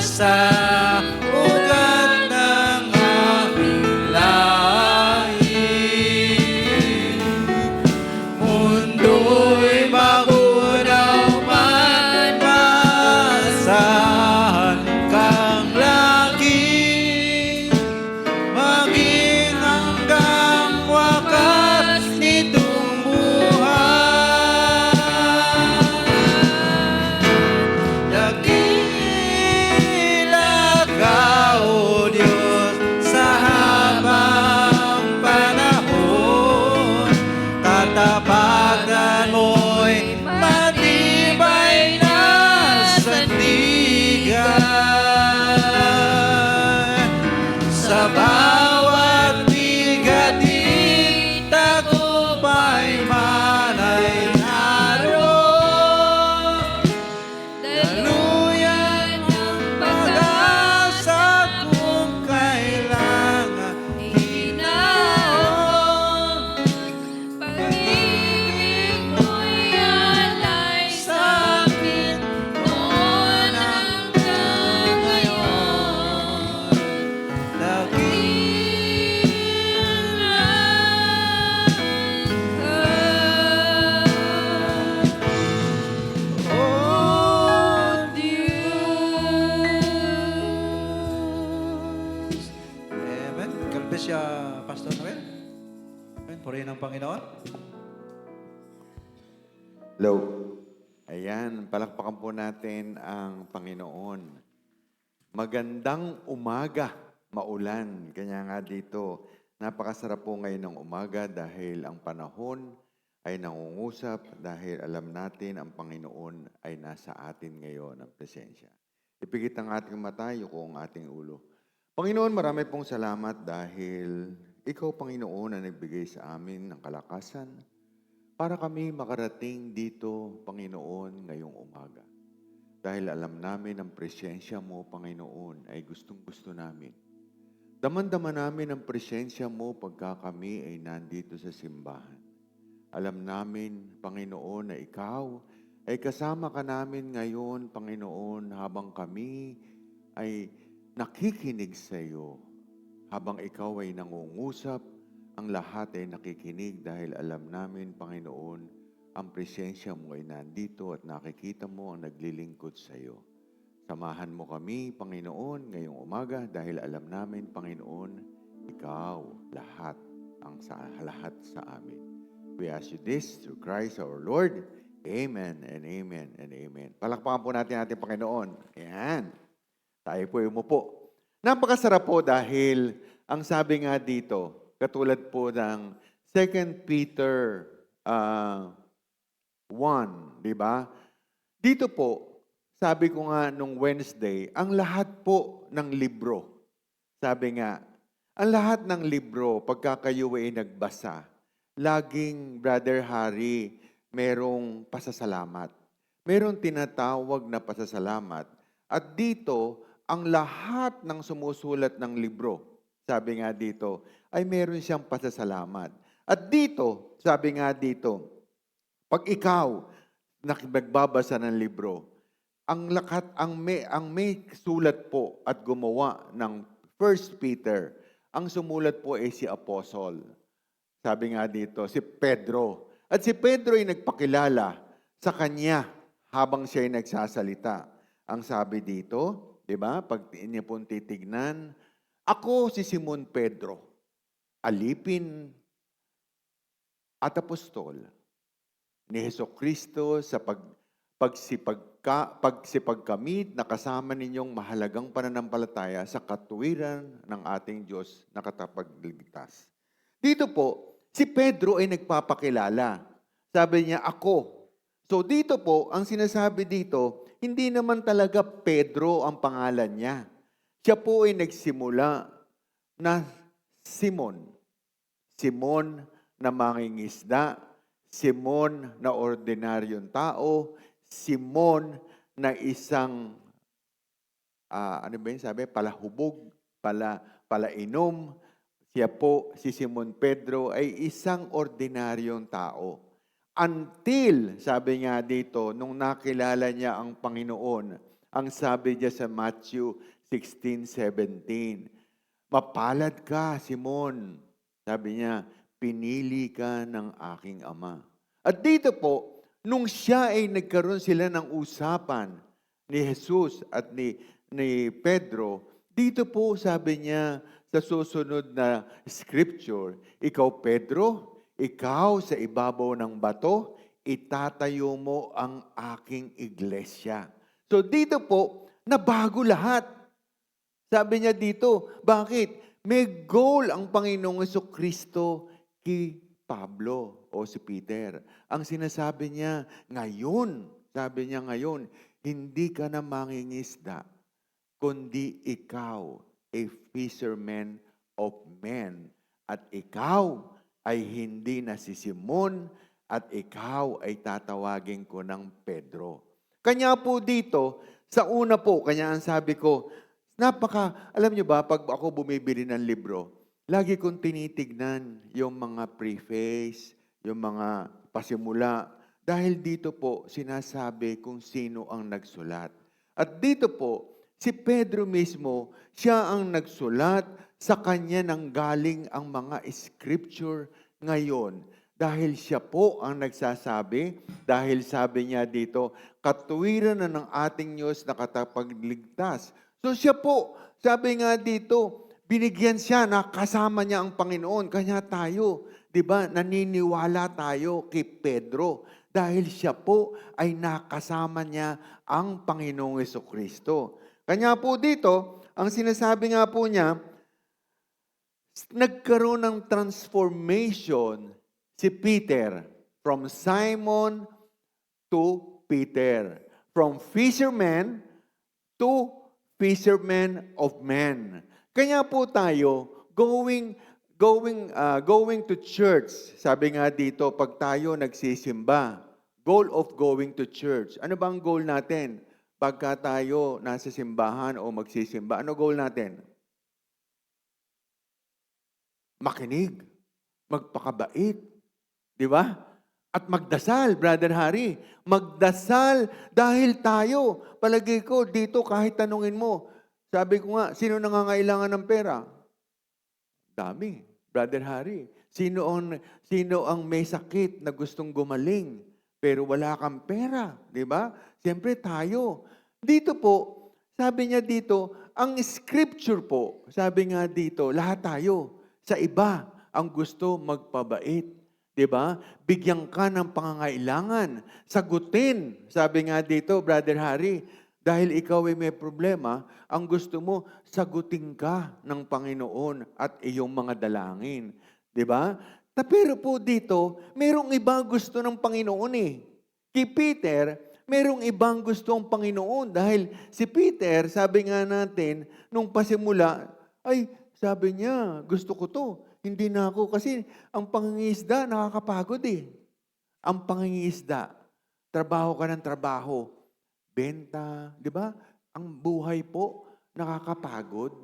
sa ugat ng aking lahi. Mundo'y magunaw man, maasahan kang lagi, maging hanggang wakas nitong buhay. Dakila ka, O Diyos, sa habang panahon. Katapatan mo'y matibay na sandigan. Sa bawat bigatin, tagumpay man ay naroon. Daluyan ang pag-asa kung kailangan hinaon. Pag-ibig mo'y alay Sa akin noon hanggang ngayon. Oh, Diyos. Amen. God bless you, Pastor Noel. Amen. Purihin ang Panginoon. Hello. Ayan, palakpakan po natin ang Panginoon. Magandang umaga, maulan. Kanya nga dito, napakasarap po ngayon ng umaga dahil ang panahon ay nangungusap dahil alam natin ang Panginoon ay nasa atin ngayon ang presensya. Ipikit ang ating mata, yuko ang ating ulo. Panginoon, marami pong salamat dahil Ikaw, Panginoon, ang nagbigay sa amin ng kalakasan para kami makarating dito, Panginoon, ngayong umaga. Dahil alam namin ang presensya mo, Panginoon, ay gustong-gusto namin. Daman-daman namin ang presensya mo pagka kami ay nandito sa simbahan. Alam namin, Panginoon, na Ikaw ay kasama ka namin ngayon, Panginoon, habang kami ay nakikinig sa iyo. Habang Ikaw ay nangungusap, ang lahat ay nakikinig dahil alam namin, Panginoon, ang presensya mo ay nandito at nakikita mo ang naglilingkod sa iyo. Samahan mo kami, Panginoon, ngayong umaga dahil alam namin, Panginoon, Ikaw lahat sa amin. We ask you this through Christ our Lord. Amen and amen and amen. Palakpakan po natin ating Panginoon. Ayan. Tayo po umupo. Napakasarap po dahil ang sabi nga dito, katulad po ng 2 Peter 1, di ba? Dito po, sabi ko nga nung Wednesday, ang lahat po ng libro, sabi nga, ang lahat ng libro, pagka kayo ay nagbasa, laging, Brother Harry, merong pasasalamat. Merong tinatawag na pasasalamat. At dito, ang lahat ng sumusulat ng libro, sabi nga dito, ay meron siyang pasasalamat. At dito, sabi nga dito, pag ikaw nagbabasa ng libro, ang may sulat po at gumawa ng 1 Peter, ang sumulat po ay si Apostle. Sabi nga dito, si Pedro. At si Pedro ay nagpakilala sa kanya habang siya ay nagsasalita. Ang sabi dito, di ba, pag niya pong titignan, ako si Simon Pedro, alipin at apostol ni Hesukristo sa pagsipagkamit na kasama ninyong mahalagang pananampalataya sa katuwiran ng ating Diyos na katapagligtas. Dito po, si Pedro ay nagpapakilala. Sabi niya, ako. So dito po, ang sinasabi dito, hindi naman talaga Pedro ang pangalan niya. Siya po ay nagsimula na Simon. Simon na mangingisda, Simon na ordinaryong tao, Simon na isang, palahubog, palainom. Siya po, si Simon Pedro, ay isang ordinaryong tao. Until, sabi nga dito, nung nakilala niya ang Panginoon, Ang sabi niya sa Matthew 16:17, "Mapalad ka, Simon." Sabi niya, "Pinili ka ng aking Ama." At dito po, nung siya ay nagkaroon sila ng usapan ni Jesus at ni Pedro, dito po sabi niya sa susunod na scripture, "Ikaw, Pedro, ikaw sa ibabaw ng bato, itatayo mo ang aking iglesia." So dito po, nabago lahat. Sabi niya dito, bakit? May goal ang Panginoong Kristo kay Pablo o si Peter. Ang sinasabi niya, ngayon, sabi niya ngayon, hindi ka na mangingisda, kundi ikaw, a fisherman of men. At ikaw ay hindi na si Simon, at ikaw ay tatawagin ko ng Pedro. Kanya po dito, sa una po, kanya ang sabi ko, alam niyo ba, pag ako bumibili ng libro, lagi kong tinitignan yung mga preface, yung mga pasimula, dahil dito po sinasabi kung sino ang nagsulat. At dito po, si Pedro mismo, siya ang nagsulat, sa kanya nang galing ang mga scripture ngayon. Dahil siya po ang nagsasabi, dahil sabi niya dito, katuwiran na ng ating Diyos na katapagligtas. So siya po, sabi nga dito, binigyan siya na kasama niya ang Panginoon. Kanya tayo, di ba, naniniwala tayo kay Pedro dahil siya po ay nakasama niya ang Panginoong Jesucristo. Kanya po dito, ang sinasabi nga po niya, nagkaroon ng transformation si Peter from Simon to Peter. From fisherman to fisherman of men. Kaya po tayo, going to church, sabi nga dito, pag tayo nagsisimba, goal of going to church. Ano ba ang goal natin? Pagka tayo nasa simbahan o magsisimba, ano goal natin? Makinig, magpakabait, di ba? At magdasal, Brother Harry. Magdasal dahil tayo. Palagi ko dito kahit tanungin mo, sabi ko nga, sino nangangailangan ng pera? Dami, Brother Harry. Sino ang may sakit na gustong gumaling pero wala kang pera, di ba? Siyempre tayo. Dito po, sabi niya dito, ang scripture po, sabi nga dito, lahat tayo. Sa iba, ang gusto magpabait. Diba? Bigyan ka ng pangangailangan. Sagutin. Sabi nga dito, Brother Harry, dahil ikaw ay may problema, ang gusto mo, sagutin ka ng Panginoon at iyong mga dalangin. Diba? Pero po dito, merong ibang gusto ng Panginoon eh. Kay Peter, merong ibang gusto ang Panginoon. Dahil si Peter, sabi nga natin, nung pasimula, ay, sabi niya, gusto ko to. Hindi na ako kasi ang pangingisda nakakapagod eh. Ang pangingisda, trabaho ka ng trabaho, benta, di ba? Ang buhay po nakakapagod.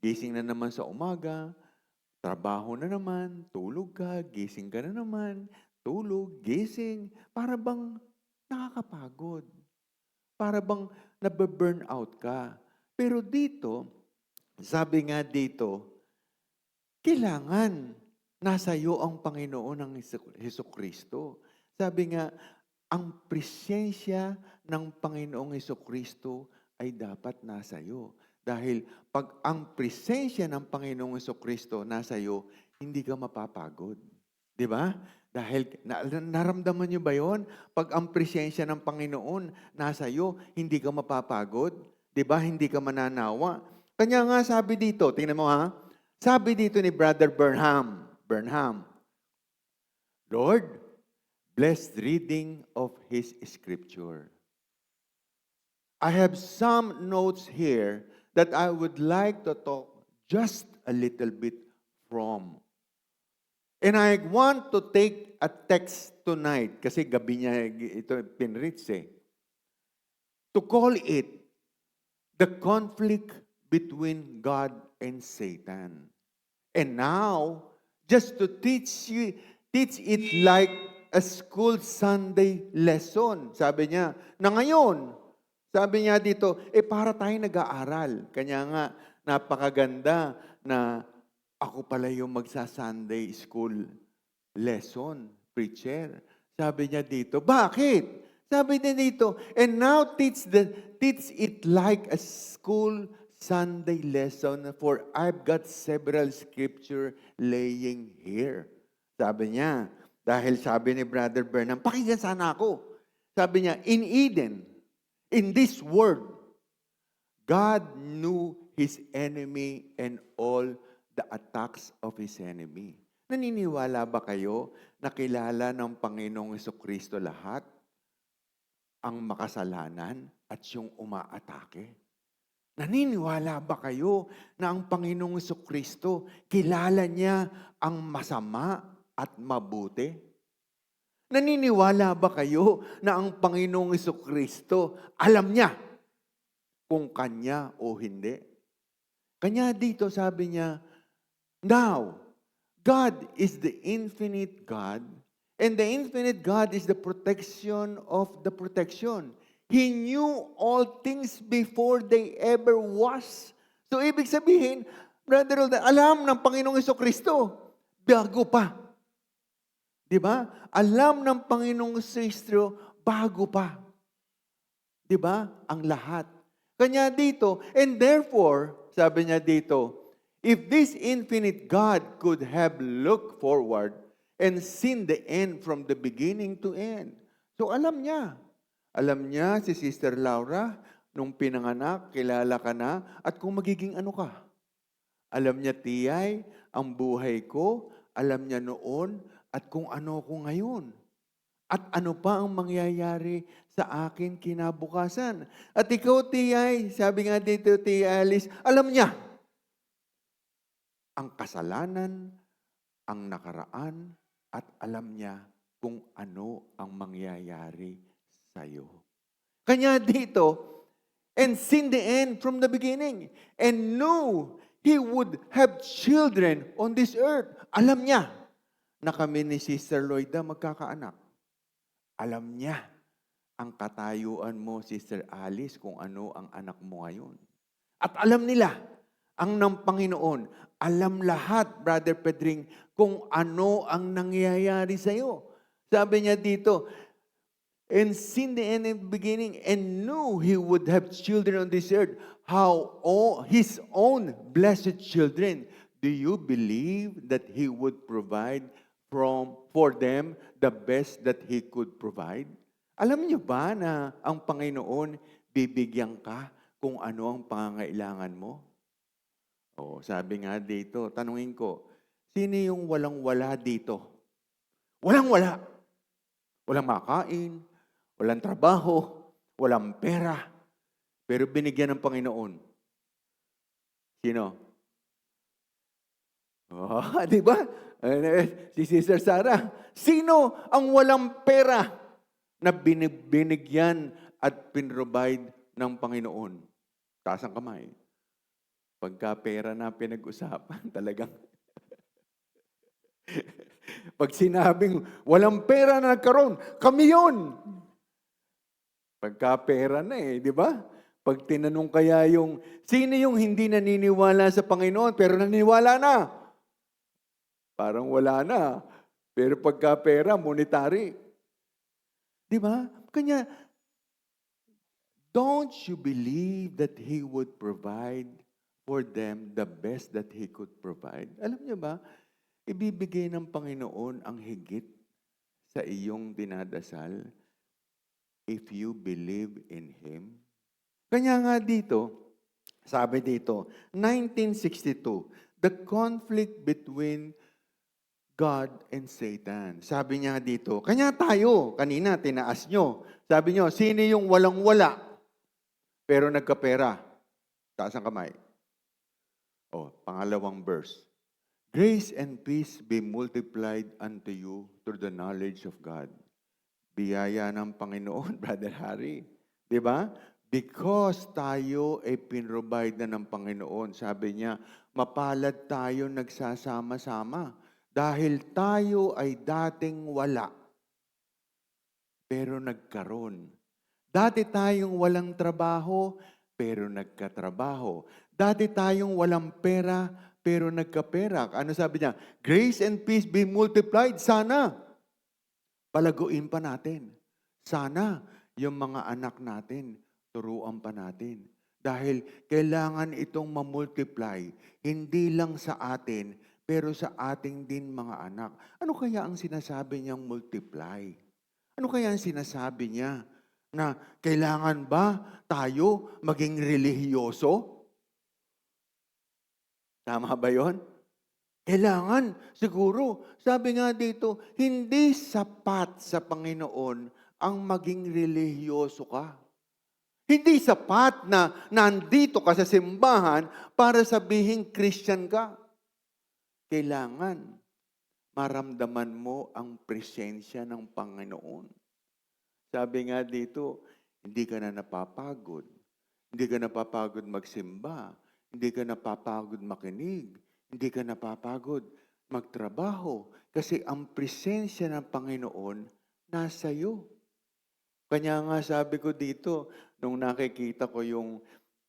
Gising na naman sa umaga, trabaho na naman, tulog ka, gising ka na naman, tulog, gising. Para bang nakakapagod. Para bang nabe-burn out ka. Pero dito, sabi nga dito, kailangan nasa iyo ang Panginoon ng Hesukristo. Sabi nga, ang presensya ng Panginoong Hesukristo ay dapat nasa iyo. Dahil pag ang presensya ng Panginoong Hesukristo nasa iyo, hindi ka mapapagod. Di ba? Dahil naramdaman niyo ba yon? Pag ang presensya ng Panginoon nasa iyo, hindi ka mapapagod. Di ba? Hindi ka mananawa. Kanya nga sabi dito, tingnan mo ha, sabi dito ni Brother Burnham, Lord, bless reading of His Scripture. I have some notes here that I would like to talk just a little bit from. And I want to take a text tonight, kasi gabi niya ito pinreach eh, to call it the conflict between God and Satan. And now, just to teach it like a school Sunday lesson. Sabi niya, na ngayon, Sabi niya dito, para tayo nag-aaral. Kanya nga, napakaganda na ako pala yung magsa-Sunday school lesson, preacher. Sabi niya dito, bakit? Sabi niya dito, and now teach it like a school Sunday lesson, for I've got several scripture laying here. Sabi niya, dahil sabi ni Brother Bernam, pakinggan sana ako. Sabi niya, in Eden, in this world, God knew His enemy and all the attacks of His enemy. Naniniwala ba kayo na kilala ng Panginoong Jesucristo lahat ang makasalanan at yung umaatake? Naniniwala ba kayo na ang Panginoong Jesucristo kilala niya ang masama at mabuti? Naniniwala ba kayo na ang Panginoong Jesucristo alam niya kung kanya o hindi? Kanya dito sabi niya, now, God is the infinite God, and the infinite God is the protection of the protection. He knew all things before they ever was. So, ibig sabihin, Brother Roldan, alam ng Panginoong Jesucristo, bago pa. Di ba? Alam ng Panginoong Jesucristo, bago pa. Di ba? Ang lahat. Kanya dito, and therefore, sabi niya dito, if this infinite God could have looked forward and seen the end from the beginning to end. So alam niya. Alam niya si Sister Laura, nung pinanganak, kilala ka na, at kung magiging ano ka. Alam niya, Tiyay, ang buhay ko, alam niya noon, at kung ano ko ngayon. At ano pa ang mangyayari sa akin kinabukasan. At ikaw, Tiyay, sabi nga dito, Tia Alice, alam niya ang kasalanan, ang nakaraan, at alam niya kung ano ang mangyayari sa'yo. Kanya dito, and seen the end from the beginning, and knew He would have children on this earth. Alam niya na kami ni Sister Loida magkakaanak. Alam niya ang katayuan mo, Sister Alice, kung ano ang anak mo ngayon. At alam nila, ang ng Panginoon, alam lahat, Brother Pedring, kung ano ang nangyayari sa iyo. Sabi niya dito, and seen the end in the beginning, and knew He would have children on this earth, how all His own blessed children. Do you believe that He would provide for them the best that He could provide? Alam niyo ba na ang Panginoon bibigyan ka kung ano ang pangangailangan mo? Oh, sabi nga dito, tanungin ko, sino yung walang-wala dito? Walang-wala. Walang makain, walang trabaho, walang pera, pero binigyan ng Panginoon. Sino? Oh, di ba? Si Sister Sarah. Sino ang walang pera na binigyan at pinrovide ng Panginoon? Taas ang kamay. Pagka pera na pinag-usapan, talagang pag sinabing walang pera na nagkaroon, kami yun. Pagka pera na di ba? Pag tinanong kaya sino yung hindi naniniwala sa Panginoon pero naniniwala na? Parang wala na. Pero pagka pera, monetary. Di ba? Kanya, don't you believe that He would provide for them the best that He could provide? Alam niyo ba, ibibigay ng Panginoon ang higit sa iyong dinadasal if you believe in Him. Kanya nga dito, sabi dito, 1962, the conflict between God and Satan. Sabi niya dito, kanya tayo, kanina tinaas nyo. Sabi nyo, sino yung walang-wala pero nagkapera? Taas ang kamay. Pangalawang verse. Grace and peace be multiplied unto you through the knowledge of God. Biyaya ng Panginoon, Brother Harry. Di ba? Because tayo ay pinrovide na ng Panginoon. Sabi niya, mapalad tayo nagsasama-sama. Dahil tayo ay dating wala, pero nagkaroon. Dati tayong walang trabaho, pero nagkatrabaho. Dati tayong walang pera, pero nagkapera. Ano sabi niya? Grace and peace be multiplied. Sana palaguin pa natin. Sana yung mga anak natin, turuan pa natin. Dahil kailangan itong mamultiply, hindi lang sa atin, pero sa ating din mga anak. Ano kaya ang sinasabi niyang multiply? Ano kaya ang sinasabi niya? Na kailangan ba tayo maging relihiyoso? Tama ba yon? Kailangan, siguro, sabi nga dito, hindi sapat sa Panginoon ang maging relihiyoso ka. Hindi sapat na nandito ka sa simbahan para sabihin Christian ka. Kailangan maramdaman mo ang presensya ng Panginoon. Sabi nga dito, hindi ka na napapagod. Hindi ka napapagod magsimba. Hindi ka napapagod makinig. Hindi ka napapagod magtrabaho. Kasi ang presensya ng Panginoon nasa iyo. Kanya nga sabi ko dito, nung nakikita ko yung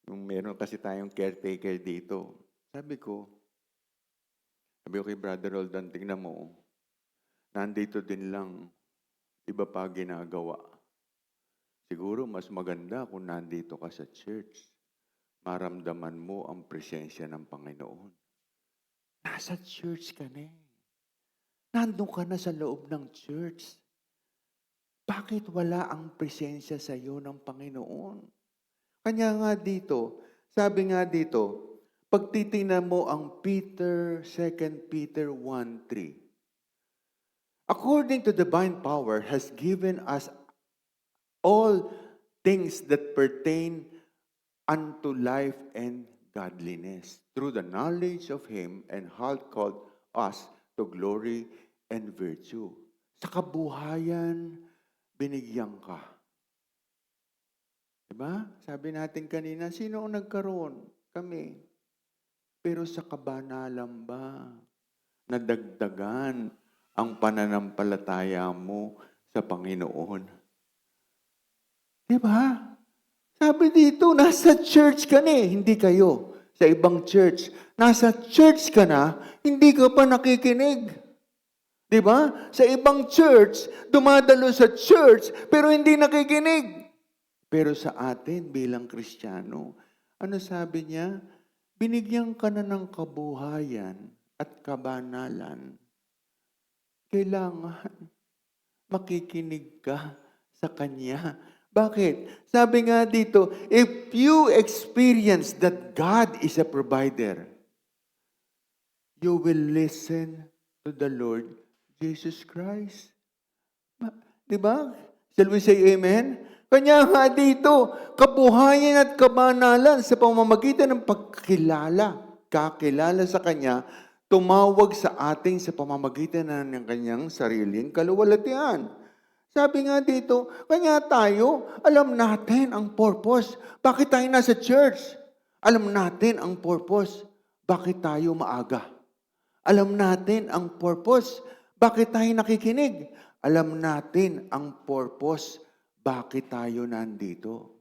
meron kasi tayong caretaker dito. Sabi ko kay Brother Roldan, tingnan mo, nandito din lang, iba pa ginagawa. Siguro mas maganda kung nandito ka sa church. Maramdaman mo ang presensya ng Panginoon. Nasa church ka na eh. Nandun ka na sa loob ng church. Bakit wala ang presensya sa iyo ng Panginoon? Kanya nga dito, sabi nga dito, pag titingnan mo ang 2 Peter 1:3, according to divine power has given us all things that pertain unto life and godliness, through the knowledge of Him and hath called us to glory and virtue. Sa kabuhayan, binigyan ka. Diba? Sabi natin kanina, sino ang nagkaroon? Kami. Pero sa kabanalan ba, nadagdagan ang pananampalataya mo sa Panginoon? Diba? Sabi dito, nasa church ka na eh, hindi kayo. Sa ibang church. Nasa church ka na, hindi ka pa nakikinig. Diba? Sa ibang church, dumadalo sa church, pero hindi nakikinig. Pero sa atin, bilang Kristiyano, ano sabi niya? Binigyan ka na ng kabuhayan at kabanalan. Kailangan makikinig ka sa Kanya. Bakit? Sabi nga dito, if you experience that God is a provider, you will listen to the Lord Jesus Christ. Diba? Shall we say amen? Kanya nga dito, kabuhayan at kabanalan sa pamamagitan ng kakilala sa Kanya, tumawag sa atin sa pamamagitan ng Kanyang sariling kaluwalhatian. Sabi nga dito, kanya tayo, alam natin ang purpose. Bakit tayo nasa church? Alam natin ang purpose. Bakit tayo maaga? Alam natin ang purpose. Bakit tayo nakikinig? Alam natin ang purpose. Bakit tayo nandito?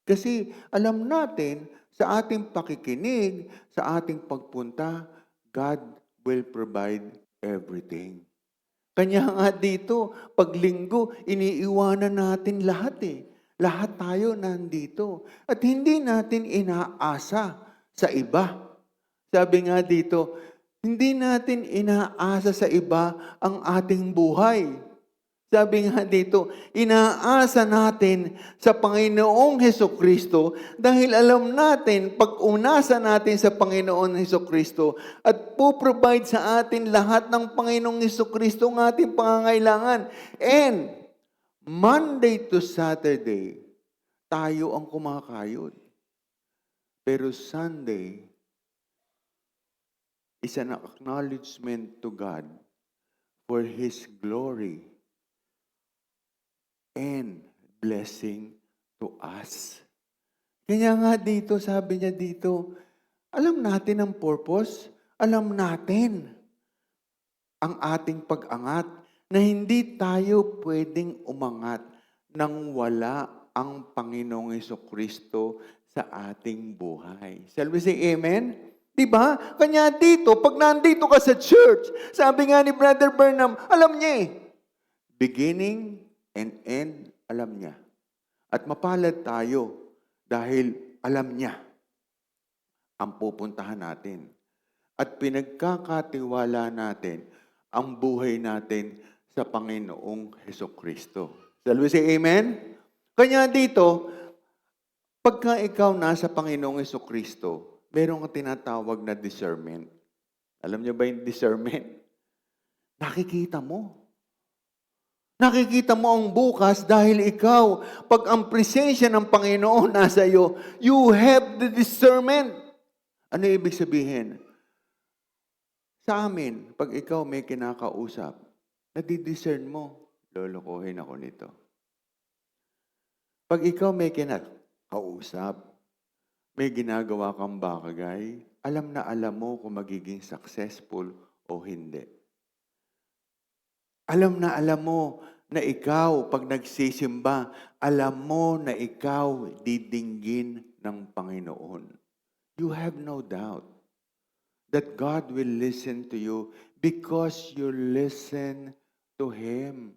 Kasi alam natin sa ating pakikinig, sa ating pagpunta, God will provide everything. Kanya nga dito, pag linggo, iniiwanan natin lahat eh. Lahat tayo nandito. At hindi natin inaasa sa iba. Sabi nga dito, hindi natin inaasa sa iba ang ating buhay. Sabi nga dito, inaasa natin sa Panginoong Hesukristo dahil alam natin, pag unasa natin sa Panginoon Hesukristo at puprovide sa atin lahat ng Panginoong Hesukristo ang ating pangangailangan. And Monday to Saturday, tayo ang kumakayod. Pero Sunday is an acknowledgement to God for His glory and blessing to us. Kaya nga dito, sabi niya dito, alam natin ang purpose, alam natin ang ating pag-angat, na hindi tayo pwedeng umangat nang wala ang Panginoong Hesukristo sa ating buhay. Shall we say amen? Diba? Kanya dito, pag nandito ka sa church, sabi nga ni Brother Burnham, alam niya beginning and end, alam niya. At mapalad tayo dahil alam niya ang pupuntahan natin. At pinagkakatiwala natin ang buhay natin sa Panginoong Hesukristo. Shall we say amen? Kanya dito, pagka ikaw nasa Panginoong Hesukristo, meron kang tinatawag na discernment. Alam niyo ba yung discernment? Nakikita mo. Nakikita mo ang bukas dahil ikaw, pag ang presensya ng Panginoon nasa iyo, you have the discernment. Ano ibig sabihin? Sa amin, pag ikaw may kinakausap, nadidiscern mo, lolokohin ako nito. Pag ikaw may kinakausap, may ginagawa kang bagay, alam na alam mo kung magiging successful o hindi. Alam na alam mo na ikaw, pag nagsisimba, alam mo na ikaw didinggin ng Panginoon. You have no doubt that God will listen to you because you listen to Him.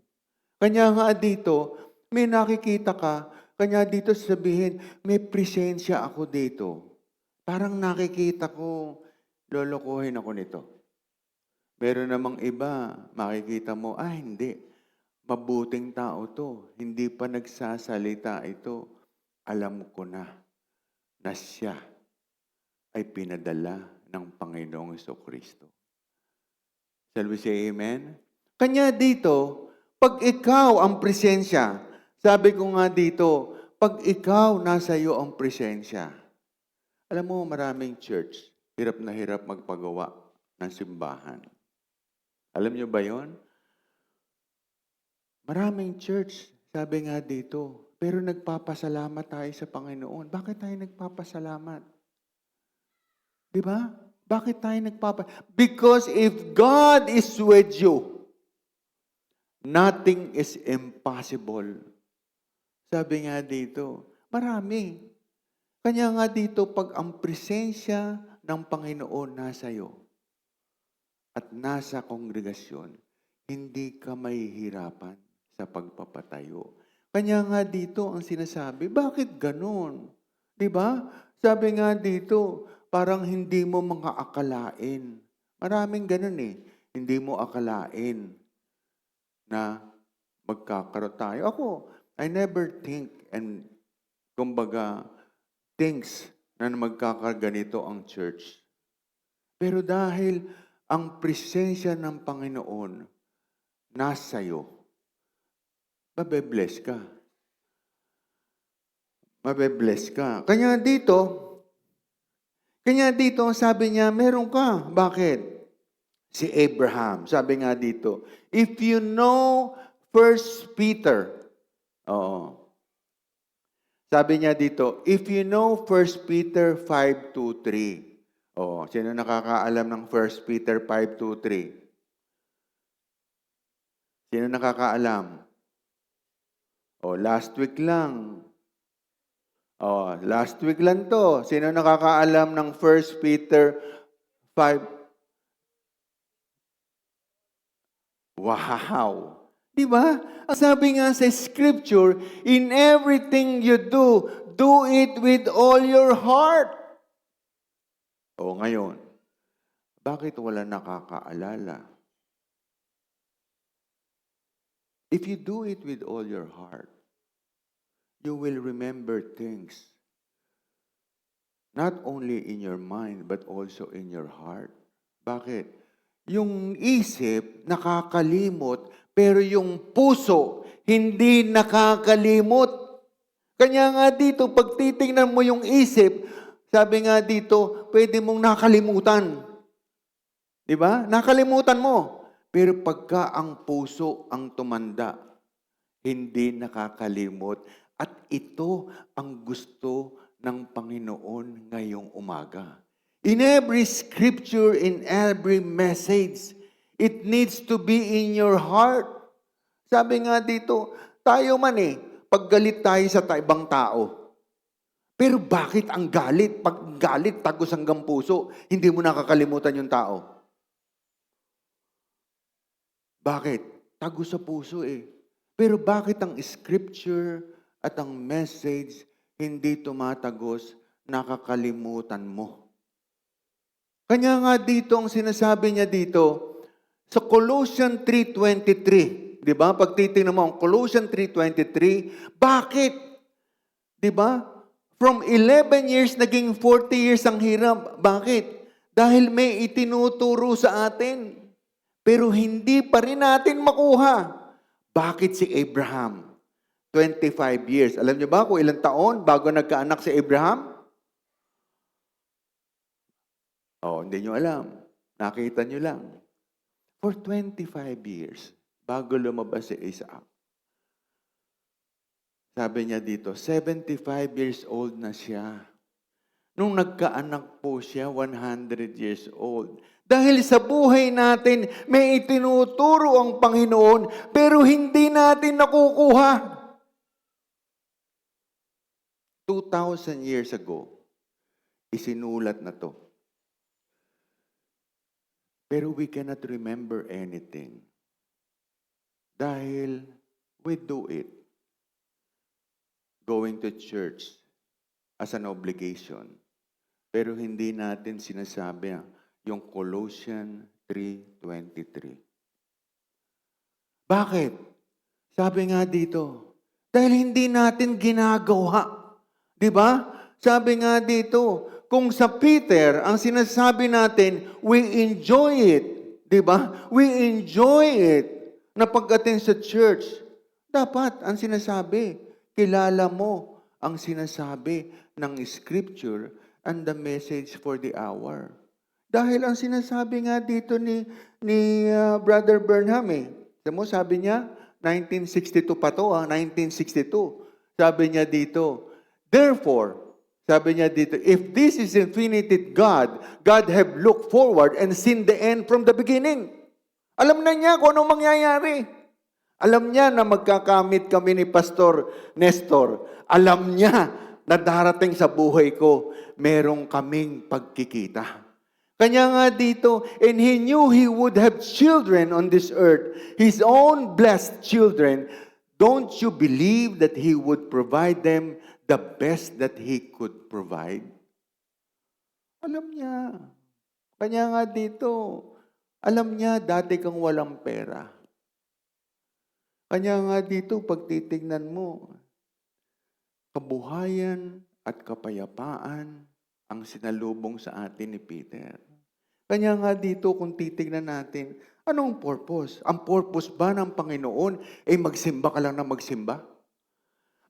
Kanya nga dito, may nakikita ka, kanya dito sabihin, may presensya ako dito. Parang nakikita ko, lolokohin ako nito. Meron namang iba, makikita mo, hindi. Mabuting tao to. Hindi pa nagsasalita ito. Alam ko na siya ay pinadala ng Panginoong Hesukristo. Shall we say amen? Kanya dito, pag ikaw ang presensya, sabi ko nga dito, pag ikaw nasa iyo ang presensya, alam mo maraming church, hirap na hirap magpagawa ng simbahan. Alam niyo ba yon? Maraming church, sabi nga dito, pero nagpapasalamat tayo sa Panginoon. Bakit tayo nagpapasalamat? Di ba? Bakit tayo Because if God is with you, nothing is impossible. Sabi nga dito, marami. Kanya nga dito, pag ang presensya ng Panginoon nasa iyo at nasa kongregasyon, hindi ka mahihirapan sa pagpapatayo. Kanya nga dito ang sinasabi, bakit ganun? Di ba? Sabi nga dito, parang hindi mo mga akalain. Maraming ganun Hindi mo akalain na magkakaroon tayo. Ako, I never think and kumbaga thinks na magkakaganito ang church. Pero dahil ang presensya ng Panginoon nasa iyo, mabe-bless ka. Mabe-bless ka. Kanya dito, sabi niya, meron ka. Bakit? Si Abraham, sabi nga dito, if you know 1 Peter, sabi niya dito, if you know 1 Peter 5:2-3. Sino nakakaalam ng 1 Peter 5:2-3? Sino nakakaalam? Last week lang. Last week lang to. Sino nakakaalam ng 1 Peter 5? Wow! Diba? Ang sabi nga sa Scripture, in everything you do, do it with all your heart. Ngayon, bakit wala nakakaalala? If you do it with all your heart, you will remember things. Not only in your mind, but also in your heart. Bakit? Yung isip, nakakalimot, pero yung puso, hindi nakakalimot. Kanya nga dito, pag titingnan mo yung isip, sabi nga dito, pwede mong nakalimutan. Diba? Nakalimutan mo. Pero pagka ang puso ang tumanda, hindi nakakalimot. At ito ang gusto ng Panginoon ngayong umaga. In every scripture, in every message, it needs to be in your heart. Sabi nga dito, tayo man paggalit tayo sa ibang tao. Pero bakit ang galit? Pag galit, tagos hanggang puso, hindi mo nakakalimutan yung tao. Bakit? Tagos sa puso eh. Pero bakit ang scripture at ang message hindi tumatagos, nakakalimutan mo? Kanya nga dito, ang sinasabi niya dito, sa Colossians 3:23, di ba? Pag titingnan mo ang Colossians 3:23, bakit? Di ba? From 11 years, naging 40 years ang hirap. Bakit? Dahil may itinuturo sa atin. Pero hindi pa rin natin makuha. Bakit si Abraham? 25 years. Alam niyo ba kung ilang taon bago nagkaanak si Abraham? Hindi niyo alam. Nakita niyo lang. For 25 years, bago lumabas si Isaac. Sabi niya dito, 75 years old na siya. Nung nagkaanak po siya, 100 years old. Dahil sa buhay natin, may itinuturo ang Panginoon, pero hindi natin nakukuha. 2,000 years ago, isinulat na to. Pero we cannot remember anything. Dahil we do it. Going to church as an obligation. Pero hindi natin sinasabi yung Colossians 3:23. Bakit? Sabi nga dito, dahil hindi natin ginagawa. Di ba? Sabi nga dito, kung sa Peter, ang sinasabi natin, we enjoy it. Di ba? We enjoy it na pag-attend sa church. Dapat, ang sinasabi, kilala mo ang sinasabi ng Scripture and the message for the hour. Dahil ang sinasabi nga dito ni Brother Burnham sabi niya, 1962 pa to, 1962. Sabi niya dito, therefore, sabi niya dito, if this is infinite God, God have looked forward and seen the end from the beginning. Alam na niya kung anong mangyayari. Alam niya na magkakamit kami ni Pastor Nestor. Alam niya na darating sa buhay ko, merong kaming pagkikita. Kanya nga dito, and He knew He would have children on this earth, His own blessed children. Don't you believe that He would provide them the best that He could provide? Alam niya. Kanya nga dito, alam niya dati kang walang pera. Kanya nga dito, pag titignan mo, kabuhayan at kapayapaan ang sinalubong sa atin ni Peter. Kanya nga dito, kung titignan natin, anong purpose? Ang purpose ba ng Panginoon ay magsimba ka lang na magsimba?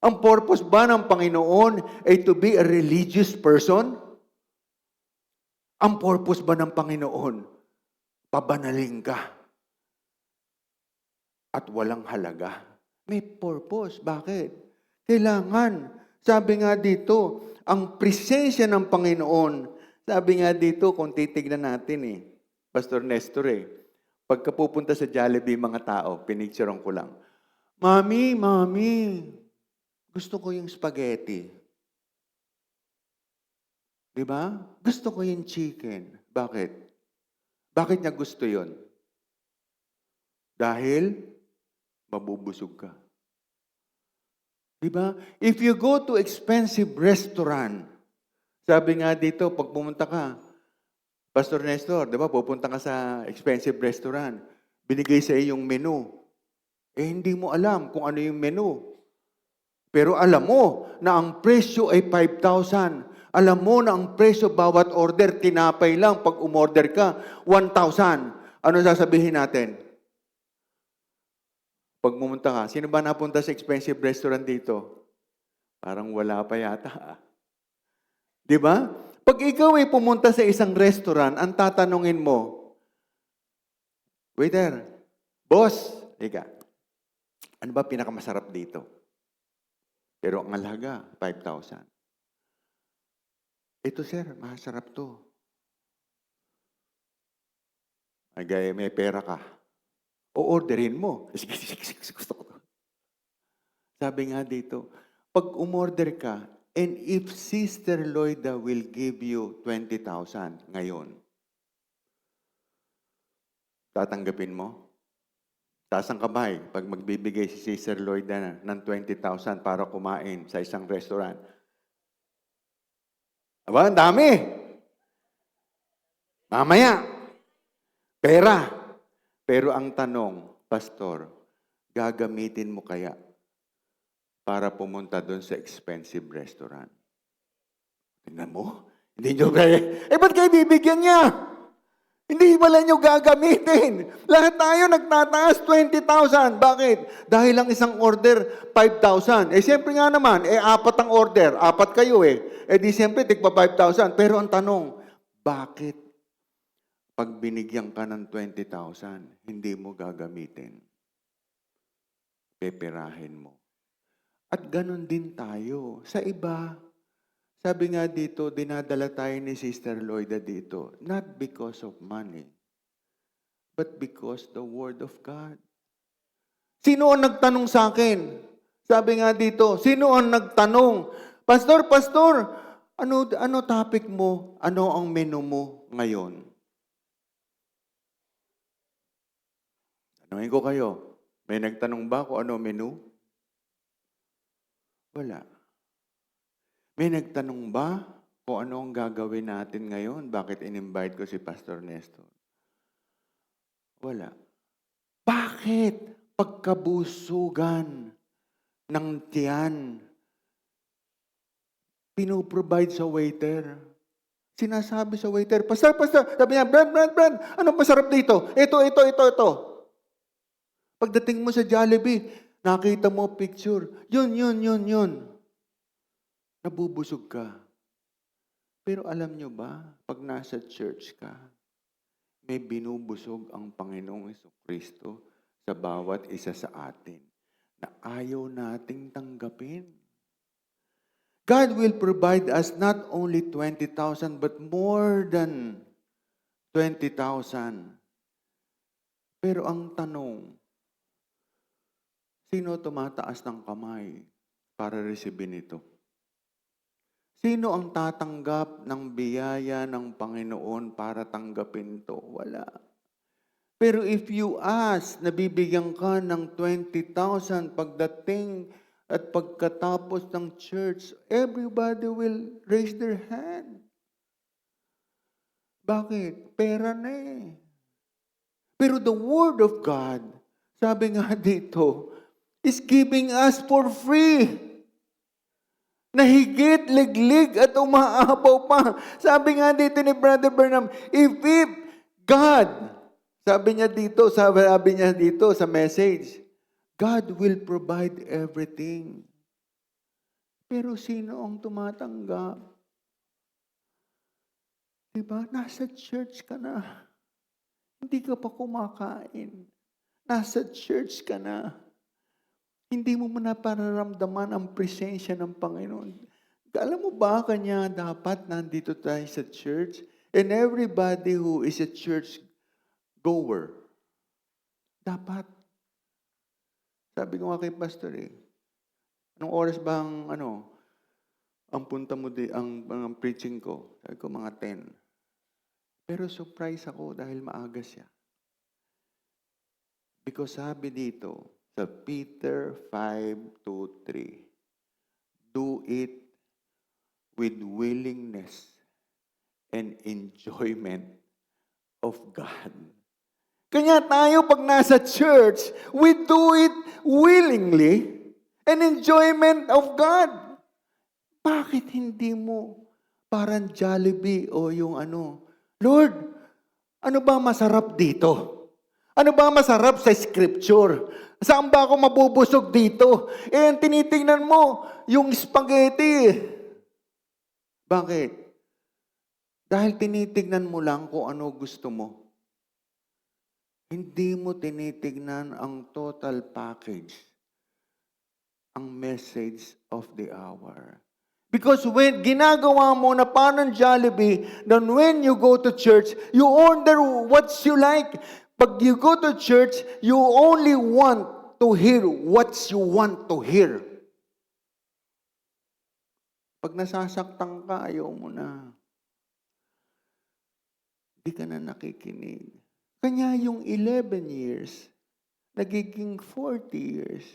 Ang purpose ba ng Panginoon ay to be a religious person? Ang purpose ba ng Panginoon, pabanaling ka at walang halaga? May purpose. Bakit? Kailangan, sabi nga dito, ang presensya ng Panginoon, sabi nga dito, kung titignan natin Pastor Nestor pagka pupunta sa Jollibee mga tao, pinicturean ko lang, Mami, gusto ko yung spaghetti. Di ba? Gusto ko yung chicken. Bakit? Bakit niya gusto yon? Dahil mabubusog ka. Di ba? If you go to expensive restaurant, sabi nga dito, pag pumunta ka, Pastor Nestor, di ba, pupunta ka sa expensive restaurant, binigay sa iyo yung menu. Hindi mo alam kung ano yung menu. Pero alam mo na ang presyo ay 5,000. Alam mo na ang presyo bawat order, tinapay lang, pag umorder ka, 1,000. Ano sasabihin natin? Pag pumunta ka, sino ba napunta sa expensive restaurant dito? Parang wala pa yata. Di ba? Pag ikaw ay pumunta sa isang restaurant, ang tatanungin mo, waiter, boss, ano ba pinakamasarap dito? Pero ang halaga, 5,000. Ito sir, masarap to. Ay, may pera ka. O orderin mo. Sige, gusto ko to. Sabi nga dito, pag umorder ka, and if Sister Loida will give you 20,000 ngayon, tatanggapin mo? Tasang kamay pag magbibigay si Sister Loida ng 20,000 para kumain sa isang restaurant. Aba, ang dami! Mamaya, pera. Pero ang tanong, Pastor, gagamitin mo kaya para pumunta doon sa expensive restaurant? Tingnan mo, hindi nyo kaya. Ba't kayo bibigyan niya? Hindi pala nyo gagamitin. Lahat tayo nagtataas 20,000. Bakit? Dahil ang isang order, 5,000. Siyempre nga naman, 4 ang order. 4 kayo di siyempre, tigpa 5,000. Pero ang tanong, bakit pag binigyan ka ng 20,000, hindi mo gagamitin? Peperahin mo. At ganun din tayo. Sa iba, sabi nga dito, dinadala tayo ni Sister Loida dito, not because of money, but because the Word of God. Sino ang nagtanong sa akin? Sabi nga dito, sino ang nagtanong? Pastor, ano topic mo? Ano ang menu mo ngayon? Tanungin ko kayo, may nagtanong ba kung ano menu? Wala. May nagtanong ba kung ano ang gagawin natin ngayon? Bakit in-invite ko si Pastor Nestor? Wala. Bakit pagkabusugan ng tiyan pinuprovide sa waiter? Sinasabi sa waiter, Pastor, sabi niya, Brad, anong masarap dito? Ito. Pagdating mo sa Jollibee, nakita mo picture, yun. Nabubusog ka. Pero alam nyo ba, pag nasa church ka, may binubusog ang Panginoong Jesucristo sa bawat isa sa atin na ayaw nating tanggapin. God will provide us not only 20,000 but more than 20,000. Pero ang tanong, sino tumataas ng kamay para resibin ito? Sino ang tatanggap ng biyaya ng Panginoon para tanggapin ito? Wala. Pero if you ask, nabibigyan ka ng 20,000 pagdating at pagkatapos ng church, everybody will raise their hand. Bakit? Pera na Pero the Word of God, sabi nga dito, is giving us for free. Na higit, liglig at umaapaw pa. Sabi nga dito ni Brother Burnham, if God, sabi niya dito sa message, God will provide everything. Pero sino ang tumatanggap? Diba? Nasa church ka na. Hindi ka pa kumakain. Nasa church ka na. Hindi mo napararamdaman ang presensya ng Panginoon. Alam mo ba, kanya dapat nandito tayo sa church? And everybody who is a church goer, dapat. Sabi ko nga kay Pastor anong oras ba ang punta mo ang preaching ko? Sabi ko mga 10. Pero surprise ako dahil maaga siya. Because sabi dito, sa Peter 5:2-3, do it with willingness and enjoyment of God. Kanya tayo pag nasa church, we do it willingly and enjoyment of God. Bakit hindi mo parang Jollibee o yung Lord, ano ba masarap dito? Ano ba masarap sa scripture? Saan ba ako mabubusog dito? Ang tinitingnan mo, yung spaghetti. Bakit? Dahil tinitingnan mo lang kung ano gusto mo. Hindi mo tinitingnan ang total package, ang message of the hour. Because when ginagawa mo na parang Jollibee, then when you go to church, you order what you like. Pag you go to church, you only want to hear what you want to hear. Pag nasasaktan ka, ayaw mo na. Hindi ka na nakikinig. Kanya yung 11 years, nagiging 40 years.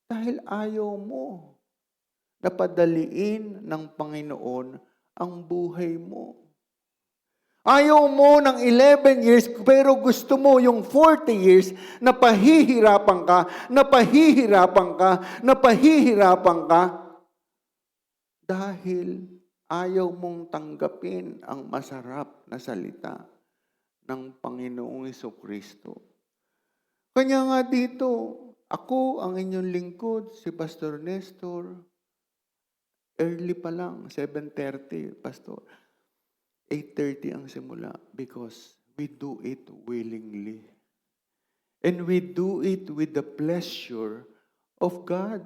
Dahil ayaw mo na padaliin ng Panginoon ang buhay mo. Ayaw mo ng 11 years, pero gusto mo yung 40 years na pahihirapan ka, na pahihirapan ka, na pahihirapan ka, dahil ayaw mong tanggapin ang masarap na salita ng Panginoong Jesucristo. Kanya nga dito, ako ang inyong lingkod, si Pastor Nestor, early pa lang, 7:30, Pastor. 8:30 ang simula because we do it willingly. And we do it with the pleasure of God.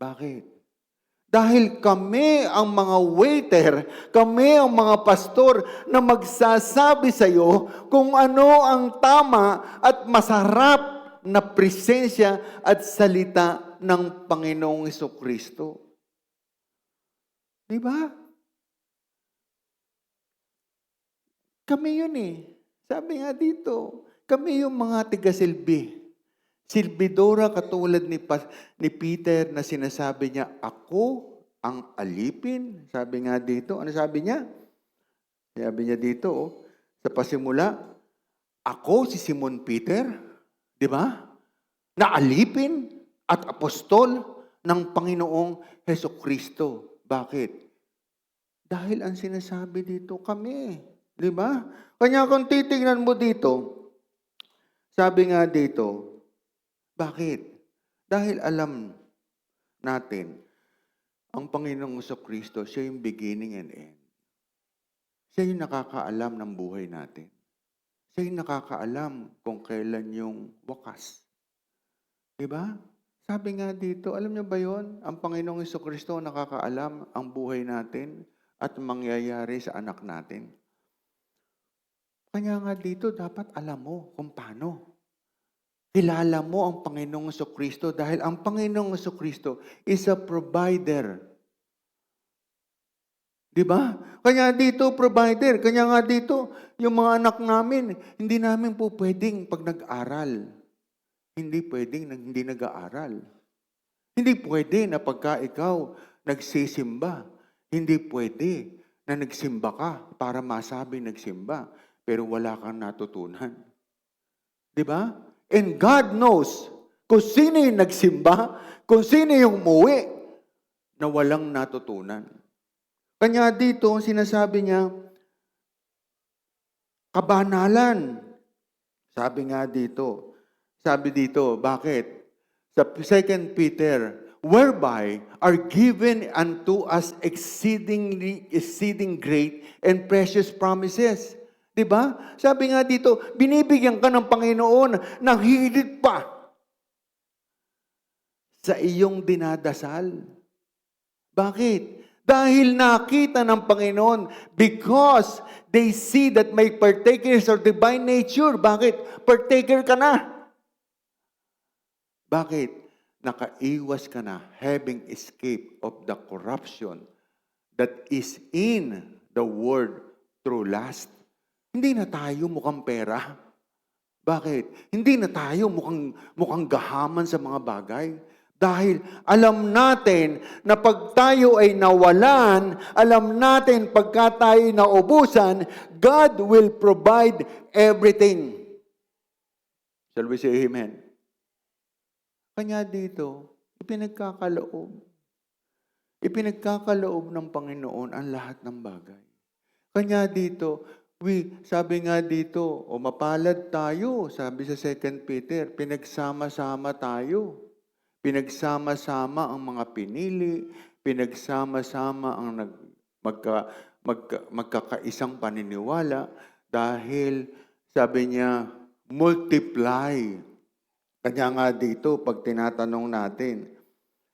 Bakit? Dahil kami ang mga waiter, kami ang mga pastor na magsasabi sa iyo kung ano ang tama at masarap na presensya at salita ng Panginoong Jesucristo. Di ba? Kami yun eh. Sabi nga dito, kami yung mga tigasilbi. Silbidora katulad ni Peter na sinasabi niya, ako ang alipin. Sabi nga dito, ano sabi niya? Sabi niya dito, sa pasimula, ako si Simon Peter, di ba? Na alipin at apostol ng Panginoong Hesukristo. Bakit? Dahil ang sinasabi dito kami. Di ba? Kanya kung titignan mo dito, sabi nga dito, bakit? Dahil alam natin, ang Panginoong Jesucristo, siya yung beginning and end. Siya yung nakakaalam ng buhay natin. Siya yung nakakaalam kung kailan yung wakas. Di ba? Sabi nga dito, alam niyo ba yon? Ang Panginoong Jesucristo nakakaalam ang buhay natin at mangyayari sa anak natin. Kanya nga dito, dapat alam mo kung paano. Kilala mo ang Panginoong Jesucristo dahil ang Panginoong Jesucristo is a provider. Di ba? Kanya dito, provider. Kanya nga dito, yung mga anak namin, hindi namin po pwedeng pag nag-aral. Hindi pwedeng hindi nag-aaral. Hindi pwede na pagka ikaw nagsisimba. Hindi pwede na nagsimba ka para masabi nagsimba, pero wala kang natutunan. Di ba? And God knows kung sino yung nagsimba, kung sino yung umuwi na walang natutunan. Kanya dito, sinasabi niya, kabanalan. Sabi dito, bakit? Sa 2 Peter, whereby are given unto us exceeding great and precious promises. Diba? Sabi nga dito, binibigyan ka ng Panginoon ng higit pa sa iyong dinadasal. Bakit? Dahil nakita ng Panginoon because they see that may partakers of divine nature. Bakit? Partaker ka na. Bakit? Nakaiwas ka na, having escaped of the corruption that is in the world through lust. Hindi na tayo mukhang pera. Bakit? Hindi na tayo mukhang gahaman sa mga bagay. Dahil alam natin na pag tayo ay nawalan, alam natin pagka tayo naubusan, God will provide everything. Shall we say amen? Kanya dito, ipinagkakaloob ng Panginoon ang lahat ng bagay. Kanya dito, sabi nga dito, mapalad tayo, sabi sa 2 Peter, pinagsama-sama tayo. Pinagsama-sama ang mga pinili, pinagsama-sama ang magkakaisang paniniwala dahil, sabi niya, multiply. Kanya nga dito, pag tinatanong natin,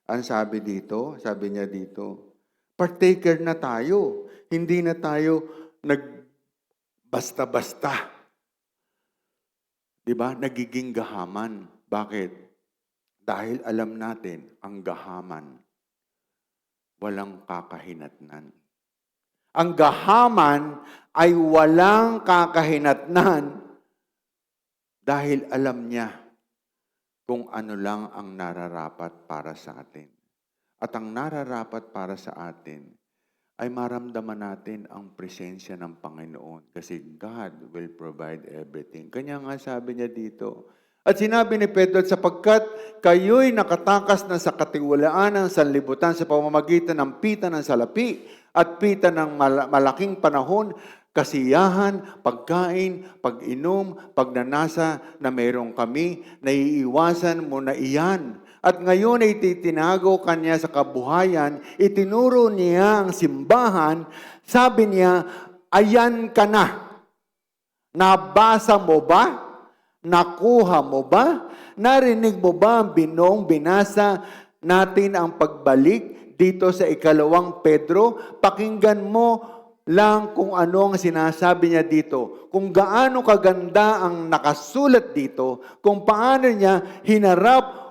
ang sabi niya dito, partaker na tayo, hindi na tayo basta-basta. Diba? Nagiging gahaman. Bakit? Dahil alam natin ang gahaman. walang kakahinatnan. Ang gahaman ay walang kakahinatnan dahil alam niya kung ano lang ang nararapat para sa atin. At ang nararapat para sa atin ay maramdaman natin ang presensya ng Panginoon kasi God will provide everything. Kanya nga sabi niya dito. At sinabi ni Pedro, sapagkat kayo'y nakatakas na sa katiwalaan ng sanlibutan sa pamamagitan ng pita ng salapi at pita ng malaking panahon, kasiyahan, pagkain, pag-inom, pagnanasa na mayroong kami, naiiwasan mo na iyan. At ngayon ay titinago kanya sa kabuhayan, itinuro niya ang simbahan, sabi niya, ayan ka na. Nabasa mo ba? Nakuha mo ba? Narinig mo ba ang binasa natin ang pagbalik dito sa 2 Pedro? Pakinggan mo lang kung ano ang sinasabi niya dito. Kung gaano kaganda ang nakasulat dito, kung paano niya hinarap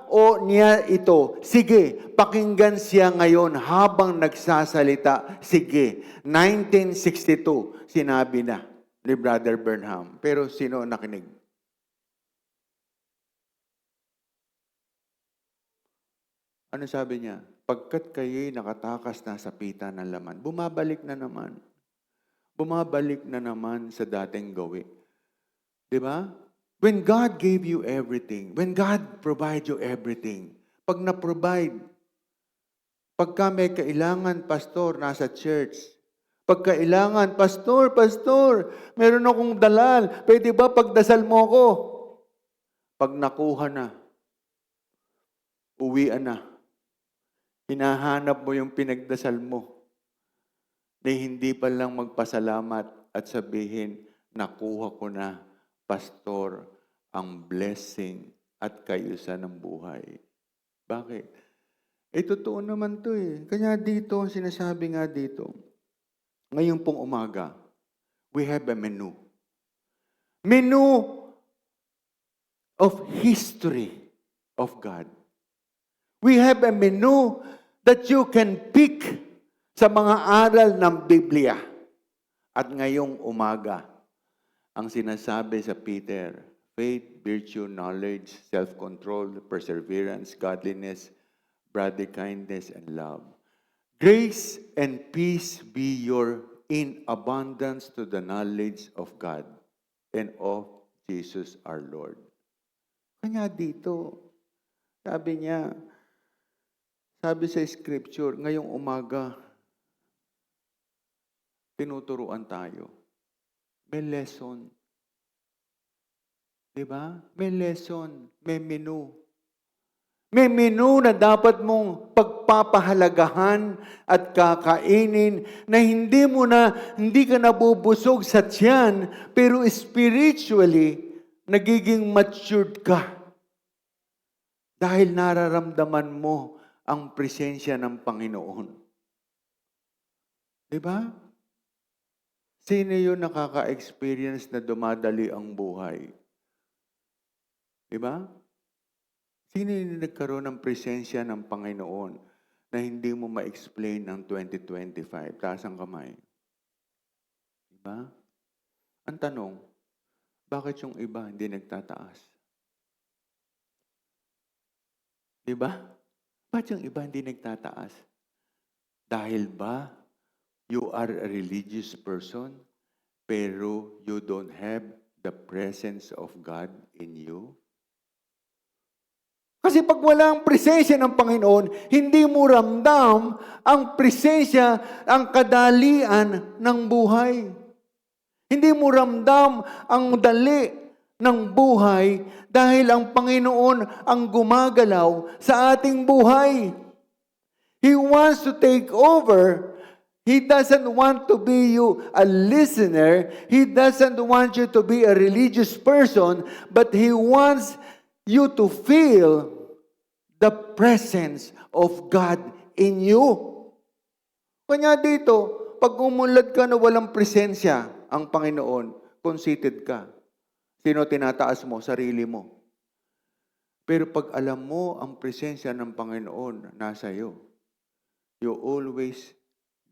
niya ito. Sige, pakinggan siya ngayon habang nagsasalita. Sige, 1962, sinabi na ni Brother Burnham. Pero sino nakinig? Ano sabi niya? Pagkat kayo'y nakatakas na sa pita ng laman, bumabalik na naman. Bumabalik na naman sa dating gawi. Di ba? When God gave you everything, when God provide you everything, pag na-provide, pagka may kailangan, pastor, nasa church, pag kailangan, pastor, meron akong dalal, pwede ba pagdasal mo ako? Pag nakuha na, uwian na, hinahanap mo yung pinagdasal mo, na hindi pa lang magpasalamat at sabihin, nakuha ko na, pastor, ang blessing at kayusan ng buhay. Bakit? Totoo naman to eh. Kanya dito, sinasabi nga dito, ngayon pong umaga, we have a menu. Menu of history of God. We have a menu that you can pick sa mga aral ng Biblia. At ngayong umaga, ang sinasabi sa Peter, faith, virtue, knowledge, self-control, perseverance, godliness, brotherly kindness, and love. Grace and peace be your in abundance to the knowledge of God and of Jesus our Lord. Kanya dito, sabi niya, sabi sa scripture, ngayong umaga, tinuturuan tayo. May lesson. Diba? May lesson. May menu. May menu na dapat mong pagpapahalagahan at kakainin na hindi ka nabubusog sa tiyan, pero spiritually, nagiging matured ka. Dahil nararamdaman mo ang presensya ng Panginoon. Diba? Sino yun nakaka-experience na dumadali ang buhay? Diba? Sino yung nagkaroon ng presensya ng Panginoon na hindi mo ma-explain ng 2025? Taas ang kamay. Diba? Ang tanong, bakit yung iba hindi nagtataas? Diba? Bakit yung iba hindi nagtataas? Dahil ba you are a religious person, pero you don't have the presence of God in you? Kasi pag wala ang presensya ng Panginoon, hindi mo ramdam ang presensya, ang kadalian ng buhay. Hindi mo ramdam ang dali ng buhay dahil ang Panginoon ang gumagalaw sa ating buhay. He wants to take over. He doesn't want to be you a listener. He doesn't want you to be a religious person, but He wants you to feel the presence of God in you. Kanya dito, pag umunlad ka na walang presensya ang Panginoon, conceited ka. Sino tinataas mo? Sarili mo. Pero pag alam mo ang presensya ng Panginoon nasa iyo, you always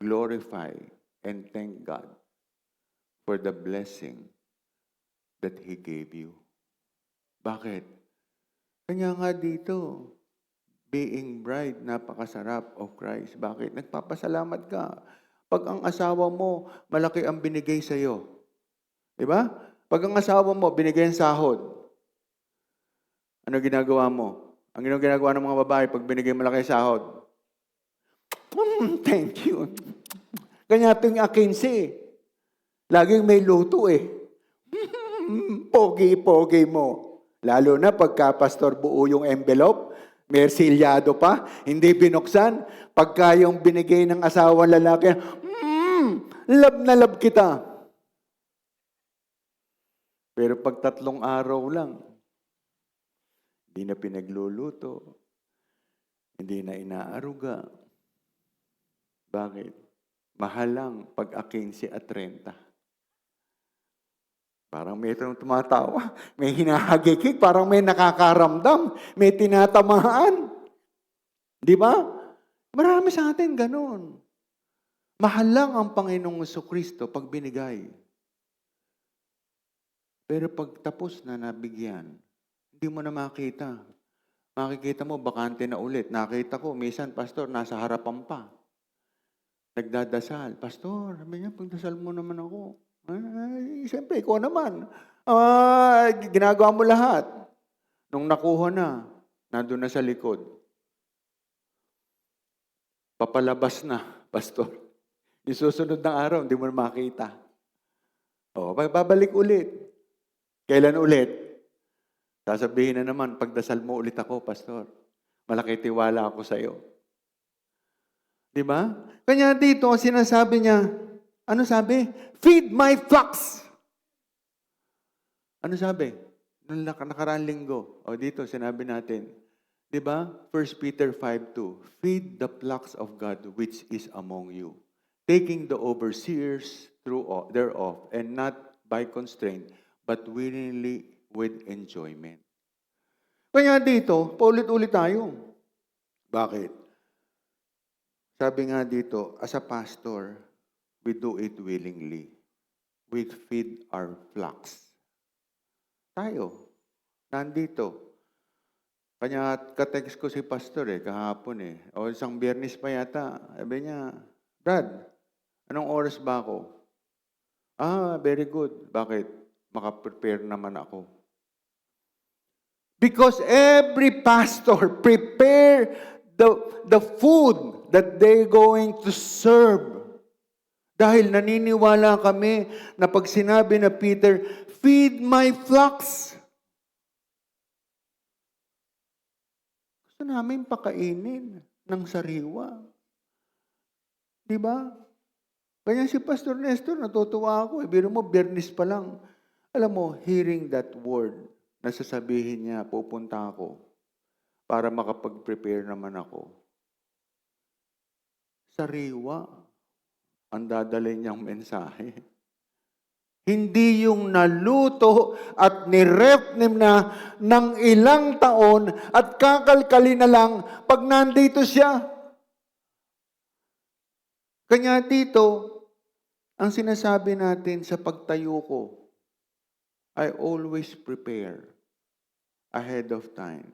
glorify and thank God for the blessing that He gave you. Bakit? Kanya nga dito, being bride, napakasarap of Christ. Bakit? Nagpapasalamat ka. Pag ang asawa mo, malaki ang binigay sa iyo. Di ba? Pag ang asawa mo, binigay ang sahod. Ano ginagawa mo? Ang ginagawa ng mga babae, pag binigay malaki ang sahod, thank you. Kanya tuwing akinsi, laging may luto eh. Pogi-pogi mo. Lalo na pagka pastor buo yung envelope, may silyado pa, hindi binuksan. Pagka yung binigay ng asawang lalaki, love na love kita. Pero pag 3 araw lang, hindi na pinagluluto, hindi na inaaruga. Bakit? Mahal lang pag 15 at 30. Parang may tumatawa, may hinahagikik, parang may nakakaramdam, may tinatamaan. Di ba? Marami sa atin ganun. Mahal lang ang Panginoong Jesucristo pag binigay. Pero pag tapos na nabigyan, hindi mo na makita. Makikita mo, bakante na ulit. Nakita ko, minsan, pastor, nasa harapan pa. Nagdadasal. Pastor, sabi niya, pagdasal mo naman ako. Ay, siyempre, ikaw naman. Ginagawa mo lahat. Nung nakuha na, nandun na sa likod. Papalabas na, pastor. Yung susunod na araw, hindi mo na makita. Babalik ulit. Kailan ulit? Sasabihin na naman, pagdasal mo ulit ako, pastor. Malaki tiwala ako sa iyo. Di ba? Kanya dito, sinasabi niya, ano sabi? Feed my flocks. Ano sabi? Nung nakaraang linggo. O dito, sinabi natin. Di ba? 1 Peter 5:2. Feed the flocks of God which is among you, taking the overseers thereof, and not by constraint, but willingly with enjoyment. Kaya dito, paulit-ulit tayo. Bakit? Sabi nga dito, as a pastor, we do it willingly. We feed our flocks. Tayo, nandito. Kanya ka-text ko si pastor kahapon O isang Biyernes pa yata. Sabi niya, Brad, anong oras ba ako? Very good. Bakit? Makaprepare naman ako. Because every pastor prepare the food that they're going to serve. Dahil naniniwala kami na pag sinabi na Peter, feed my flocks. Gusto namin pakainin ng sariwa. Di ba? Kaya si Pastor Nestor, natutuwa ako. Biro mo, Biyernes pa lang. Alam mo, hearing that word, nasasabihin niya, pupunta ako para makapag-prepare naman ako. Sariwa ang dadalhin niyang mensahe. Hindi yung naluto at nirep na ng ilang taon at kakalkali na lang pag nandito siya. Kanya dito, ang sinasabi natin sa pagtayo ko, I always prepare ahead of time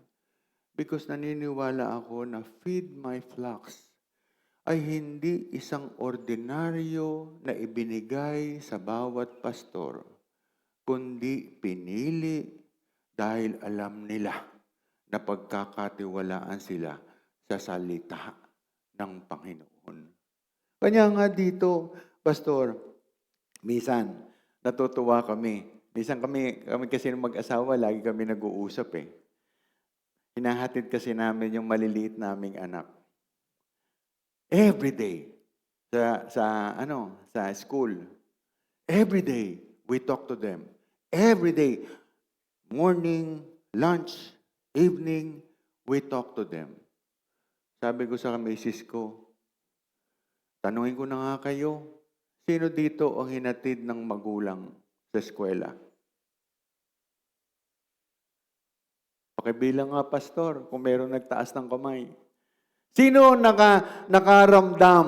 because naniniwala ako na feed my flocks ay hindi isang ordinaryo na ibinigay sa bawat pastor, kundi pinili dahil alam nila na pagkakatiwalaan sila sa salita ng Panginoon. Kanya nga dito, pastor, minsan natutuwa kami. Minsan kami kasi mag-asawa, lagi kami nag-uusap Hinahatid kasi namin yung maliliit naming anak. Every day sa school. Every day we talk to them. Every day, morning, lunch, evening, we talk to them. Sabi ko sa misis ko, tanungin ko na nga kayo, sino dito ang hinatid ng magulang sa eskwela? Pakibilang nga, pastor, kung meron nagtaas ng kamay. Sino nakaramdam?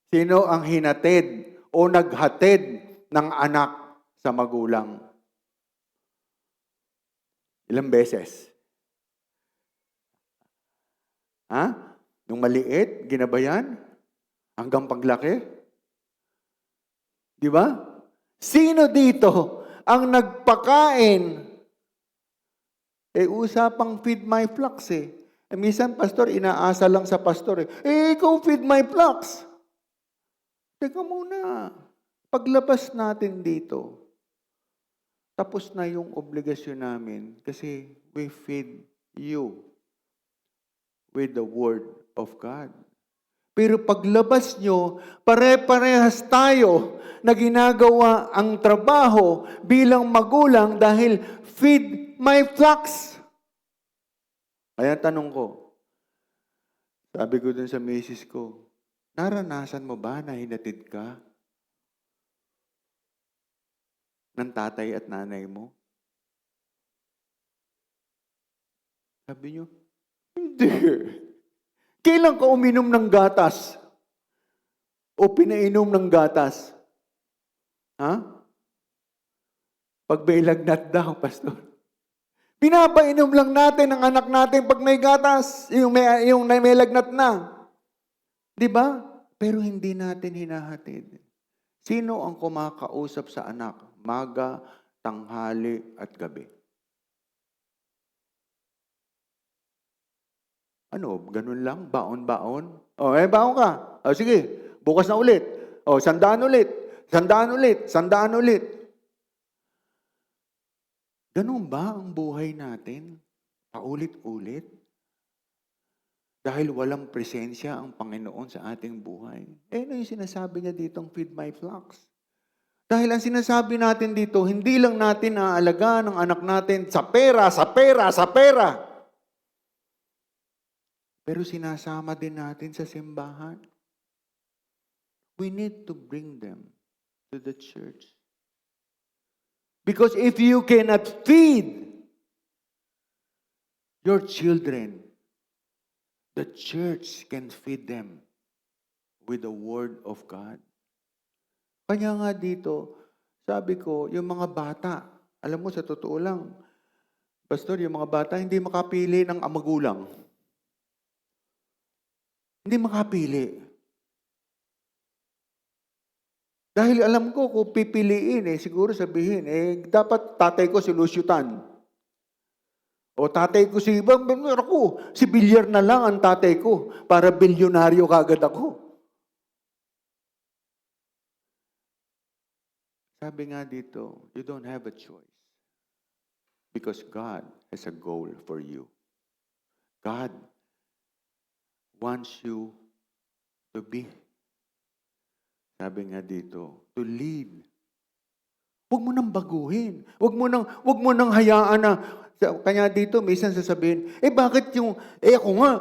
Sino ang hinatid o naghatid ng anak sa magulang? Ilang beses? Ha? Nung maliit, ginabayan? Hanggang paglaki? Di ba? Sino dito ang nagpakain? Usapang feed my flocks eh. Minsan, pastor, inaasa lang sa pastor eh. Ikaw feed my flocks. Teka muna. Paglabas natin dito, tapos na yung obligasyon namin kasi we feed you with the Word of God. Pero paglabas nyo, pare-parehas tayo na ginagawa ang trabaho bilang magulang dahil feed my flocks. Kaya tanong ko, sabi ko dun sa misis ko, naranasan mo ba na hinatid ka ng tatay at nanay mo? Sabi nyo, hindi. Kailan ka uminom ng gatas? O pinainom ng gatas? Ha? Pag may lagnat daw, pastor. Pinapainom lang natin ang anak natin pag may gatas, yung may lagnat na. Di ba? Pero hindi natin hinahatid. Sino ang kumakausap sa anak? Maga, tanghali, at gabi. Ano, ganun lang? Baon-baon? Baon ka. Sige, bukas na ulit. 100 ulit. 100 ulit. 100 ulit. Ganun ba ang buhay natin? Paulit-ulit? Dahil walang presensya ang Panginoon sa ating buhay. Ano yung sinasabi niya ditong feed my flocks? Dahil ang sinasabi natin dito, hindi lang natin aalagaan ng anak natin sa pera, sa pera, sa pera. Pero sinasama din natin sa simbahan. We need to bring them to the church. Because if you cannot feed your children, the church can feed them with the Word of God. Kanya nga dito, sabi ko, yung mga bata, alam mo sa totoo lang, pastor, yung mga bata hindi makapili ng magulang. Hindi makapili. Dahil alam ko, kung pipiliin, siguro sabihin, dapat tatay ko si Lucio Tan. O tatay ko si Bilyar na lang ang tatay ko para bilyonaryo kagad ako. Sabi nga dito, you don't have a choice. Because God has a goal for you. God wants you to be. Sabi nga dito, to lead. Huwag mo nang baguhin. Huwag mo nang hayaan na, kanya dito, minsan sasabihin, bakit yung, ako nga,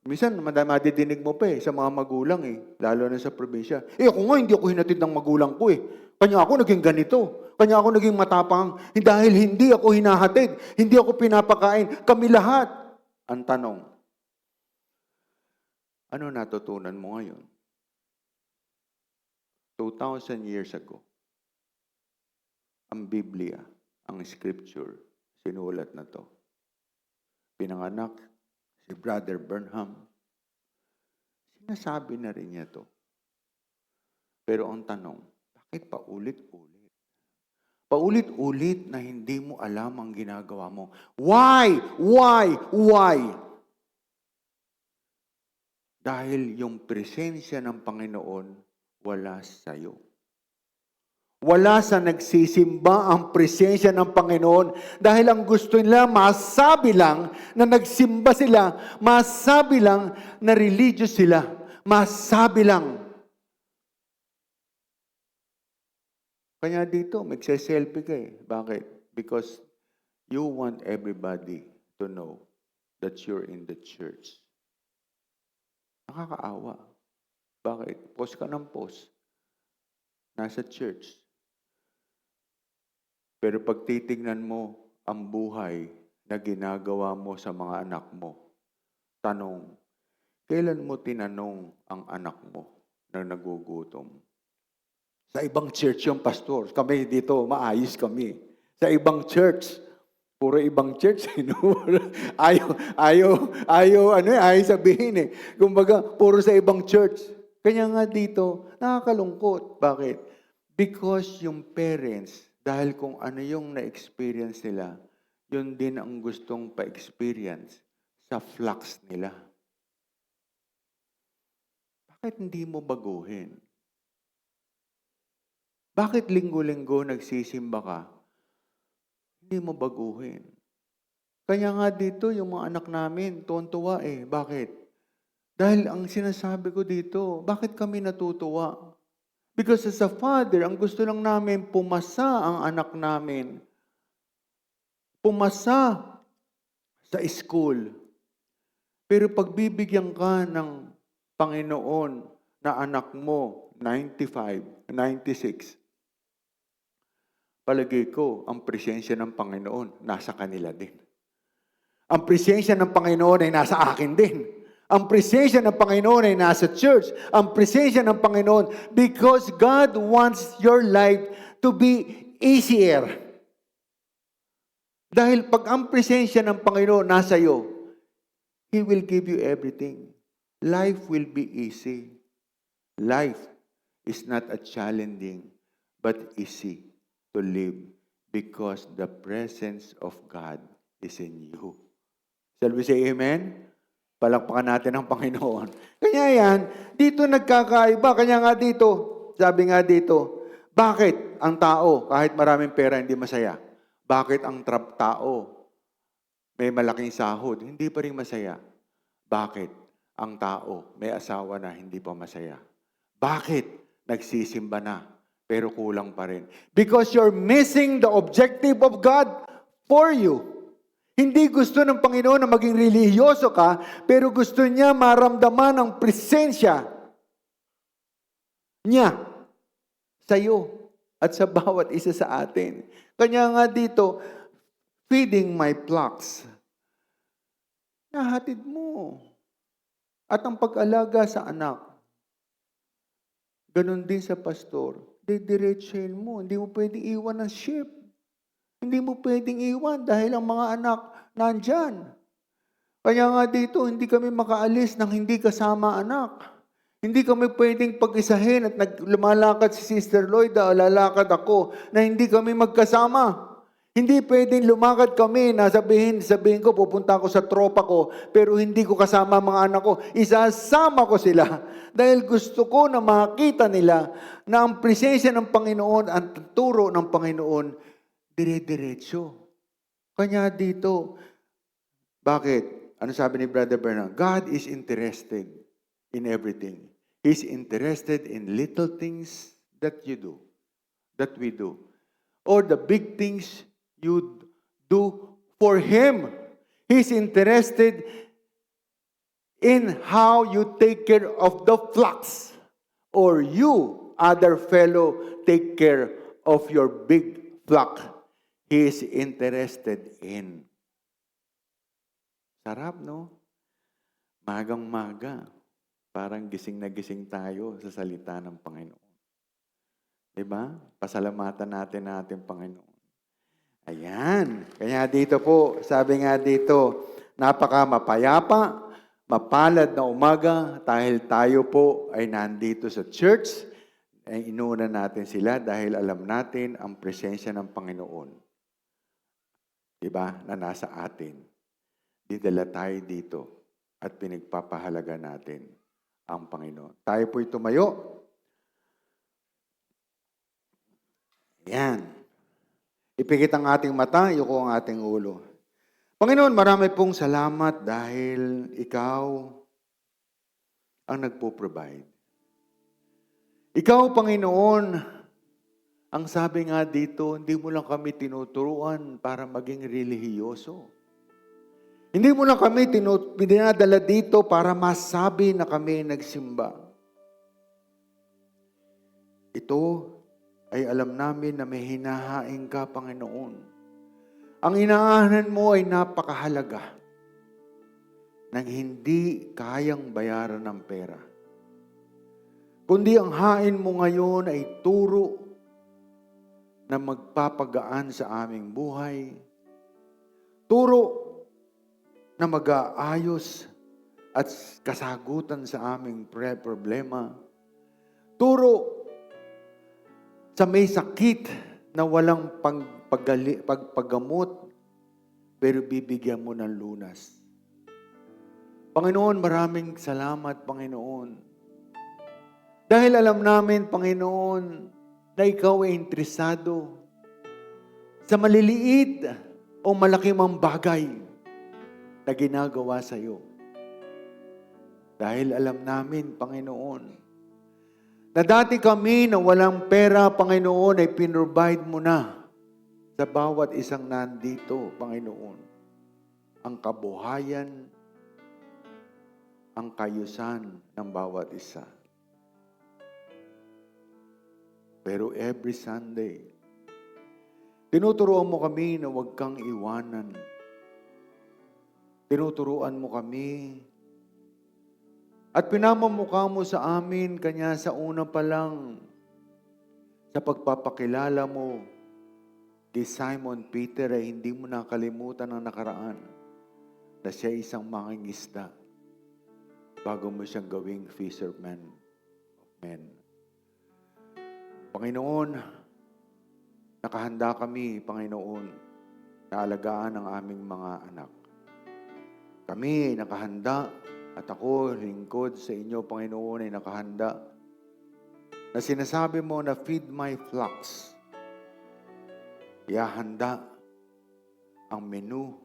minsan madidinig mo pa sa mga magulang lalo na sa probinsya. Ako nga, hindi ako hinatid ng magulang ko Kanya ako naging ganito. Kanya ako naging matapang. Dahil hindi ako hinahatid. Hindi ako pinapakain. Kami lahat. Ang tanong, ano natutunan mo ngayon? 2,000 years ago, ang Biblia, ang Scripture, sinulat na to. Pinanganak si Brother Burnham. Sinasabi na rin niya to. Pero ang tanong, bakit paulit-ulit? Paulit-ulit na hindi mo alam ang ginagawa mo. Why? Why? Why? Dahil yung presensya ng Panginoon wala sa'yo. Wala sa nagsisimba ang presensya ng Panginoon dahil ang gusto nila masabi lang na nagsimba sila, masabi lang na religious sila, masabi lang. Kaya dito, magse-selfie ka Bakit? Because you want everybody to know that you're in the church. Nakakaawa. Bakit? Post ka ng post. Nasa church. Pero pag titignan mo ang buhay na ginagawa mo sa mga anak mo, tanong, Kailan mo tinanong ang anak mo na nagugutom? Sa ibang church yung pastor. Kami dito, maayos kami. Sa ibang church, puro ibang church. Ayaw sabihin eh. Kumbaga, puro sa ibang church. Kanya nga dito, nakakalungkot. Bakit? Because yung parents, dahil kung ano yung na-experience nila, yun din ang gustong pa-experience sa flux nila. Bakit hindi mo baguhin? Bakit linggo-linggo nagsisimba ka? Hindi mo baguhin. Kaya nga dito, yung mga anak namin, tuwan-tuwa eh. Bakit? Dahil ang sinasabi ko dito, bakit kami natutuwa? Because as a father, ang gusto lang namin, pumasa ang anak namin. Pumasa sa school. Pero pagbibigyan ka ng Panginoon na anak mo, 95, 96, palagay ko, ang presensya ng Panginoon nasa kanila din. Ang presensya ng Panginoon ay nasa akin din. Ang presensya ng Panginoon ay nasa church. Ang presensya ng Panginoon, because God wants your life to be easier. Dahil pag ang presensya ng Panginoon nasa iyo, He will give you everything. Life will be easy. Life is not a challenging, but easy to live because the presence of God is in you. Shall we say amen? Palakpakan natin ang Panginoon. Kanya yan, dito nagkakaiba. Kanya nga dito, sabi nga dito, bakit ang tao, kahit maraming pera, hindi masaya? Bakit ang tao, may malaking sahod, hindi pa rin masaya? Bakit ang tao, may asawa na, hindi pa masaya? Bakit nagsisimba na, pero kulang pa rin? Because you're missing the objective of God for you. Hindi gusto ng Panginoon na maging relihiyoso ka, pero gusto niya maramdaman ang presensya niya sa iyo at sa bawat isa sa atin. Kanya nga dito, feeding my flocks. Nahatid mo. At ang pag-alaga sa anak, ganun din sa pastor, didiretsuhin mo. Hindi mo pwedeng iwan ng sheep. Hindi mo pwedeng iwan dahil ang mga anak nandyan. Kaya nga dito, hindi kami makaalis nang hindi kasama anak. Hindi kami pwedeng pag-isahin at lumalakad si Sister Lloyda o lalakad ako na hindi kami magkasama. Hindi pwedeng lumakad kami na sabihin ko, pupunta ako sa tropa ko, pero hindi ko kasama ang mga anak ko. Isasama ko sila dahil gusto ko na makita nila na ang presensya ng Panginoon, ang turo ng Panginoon, dire-diretso. Kanya dito, bakit? Ano sabi ni Brother Bernard? God is interested in everything. He's interested in little things that you do, that we do. Or the big things you do for Him. He's interested in how you take care of the flocks. Or you, other fellow, take care of your big flock. He is interested in. Sarap, no? Magang-maga. Parang gising na gising tayo sa salita ng Panginoon. Diba? Pasalamatan natin Panginoon. Ayan. Kaya dito po, sabi nga dito, napaka mapayapa, mapalad na umaga dahil tayo po ay nandito sa church. Ay inuuna natin sila dahil alam natin ang presensya ng Panginoon. Diba? Na nasa atin. Didala tayo dito at pinagpapahalaga natin ang Panginoon. Tayo po'y tumayo. Yan. Ipikit ang ating mata, yuko ang ating ulo. Panginoon, marami pong salamat dahil Ikaw ang nagpo-provide. Ikaw, Panginoon, ang sabi nga dito, hindi mo lang kami tinuturuan para maging relihiyoso. Hindi mo lang kami dinadala dito para masabi na kami nagsimba. Ito ay alam namin na may hinahain ka, Panginoon. Ang inaanan mo ay napakahalaga. ng hindi kayang bayaran ng pera. Kundi ang hain mo ngayon ay turo na magpapagaan sa aming buhay. Turo na mag-aayos at kasagutan sa aming problema. Turo sa may sakit na walang pagpagamot, pero bibigyan mo ng lunas. Panginoon, maraming salamat, Panginoon. Dahil alam namin, Panginoon, na Ikaw ay interesado sa maliliit o malaki mang bagay na ginagawa sa iyo. Dahil alam namin, Panginoon, na dati kami na walang pera, Panginoon, ay pinrovide mo na sa bawat isang nandito, Panginoon, ang kabuhayan, ang kayusan ng bawat isa. Pero every Sunday, tinuturuan mo kami na huwag kang iwanan. Tinuturuan mo kami at pinamamukha mo sa amin kanya sa una pa lang sa pagpapakilala mo kay Simon Peter ay hindi mo nakalimutan ang nakaraan na siya isang mangingisda bago mo siyang gawing fisherman of men. Panginoon, nakahanda kami, Panginoon, na alagaan ang aming mga anak. Kami ay nakahanda at ako, lingkod sa inyo, Panginoon, ay nakahanda na sinasabi mo na feed my flocks. Ihahanda ang menu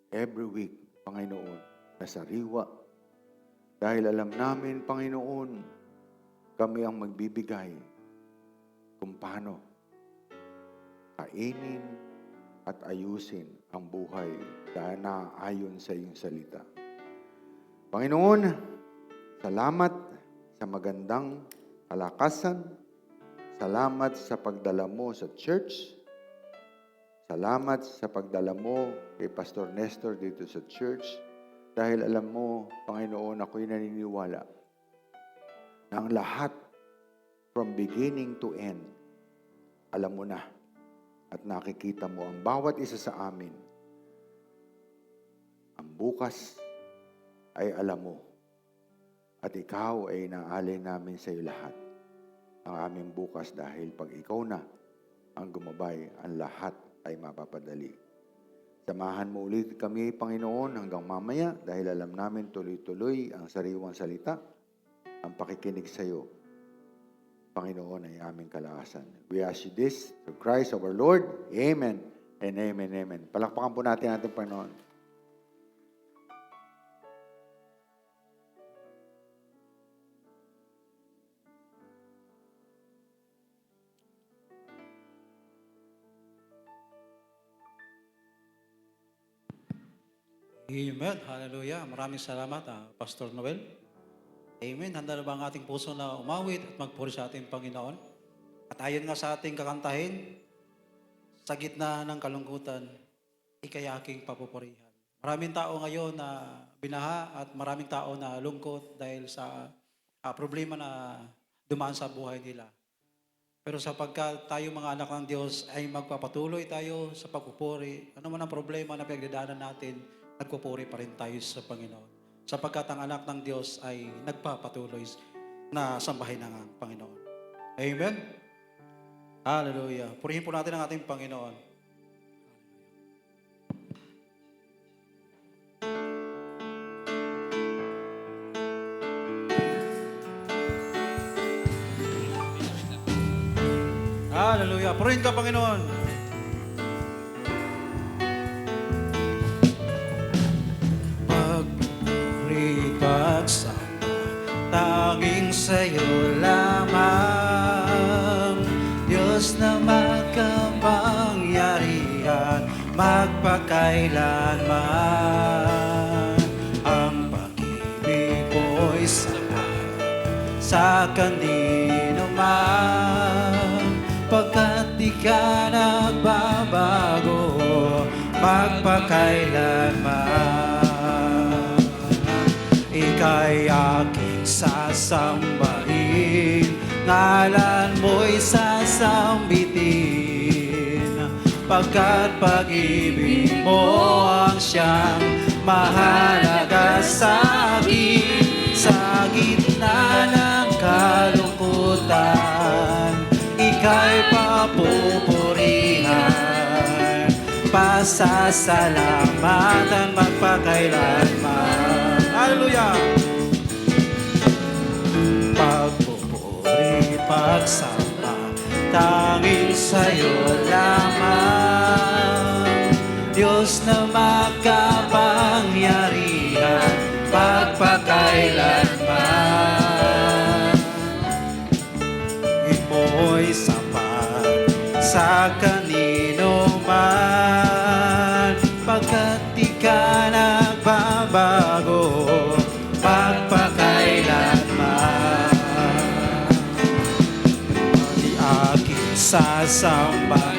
every week, Panginoon, na sariwa. Dahil alam namin, Panginoon, kami ang magbibigay kung paano kainin at ayusin ang buhay dahil naayon sa iyong salita. Panginoon, salamat sa magandang kalakasan. Salamat sa pagdala mo sa church. Salamat sa pagdala mo kay Pastor Nestor dito sa church. Dahil alam mo, Panginoon, ako'y naniniwala na ang lahat from beginning to end, alam mo na at nakikita mo ang bawat isa sa amin. Ang bukas ay alam mo at ikaw ay inaalay namin sa iyo lahat. Ang aming bukas dahil pag ikaw na ang gumabay, ang lahat ay mapapadali. Samahan mo ulit kami, Panginoon, hanggang mamaya dahil alam namin tuloy-tuloy ang sariwang salita, ang pakikinig sa iyo. Panginoon ay aming kalakasan. We ask you this through Christ our Lord. Amen and amen, amen. Palakpakan po natin ating Panginoon. Amen. Hallelujah. Maraming salamat, Pastor Noel. Amen. Handa na ba ang ating puso na umawit at magpuri sa ating Panginoon? At ayon nga sa ating kakantahin, sa gitna ng kalungkutan, ika'y aking papupurihan. Maraming tao ngayon na binaha at maraming tao na lungkot dahil sa problema na dumaan sa buhay nila. Pero sapagkat tayo mga anak ng Diyos ay magpapatuloy tayo sa pagpupuri, ano man ang problema na pinagdadaanan natin, nagpupuri pa rin tayo sa Panginoon. Sapagkat ang anak ng Diyos ay nagpapatuloy na sambahin ng Panginoon. Amen? Hallelujah. Purihin po natin ang ating Panginoon. Hallelujah. Purihin ka, Panginoon. Tanging sa'yo lamang, Diyos na magkapangyarihan, magpakailanman. Ang pag-ibig mo'y sapat sa kanino man, pagkat di ka nagbabago, magpakailanman. ika'y aking sasambahin, ngalan mo'y sasambitin, pagkat pag-ibig mo ang siyang mahalaga sa akin. Sa gitna ng kalungkutan, ika'y papupurihan, pasasalamatan magpakailanman. Hallelujah! Pagpupuri, pagsamba, tanging sa'yo lamang, Diyos na makapangyarihan, magpakailanman. Imo'y sapat sa kanino man, pagkat di ka nagbabago, magpakailanman. Di aking sasambahin,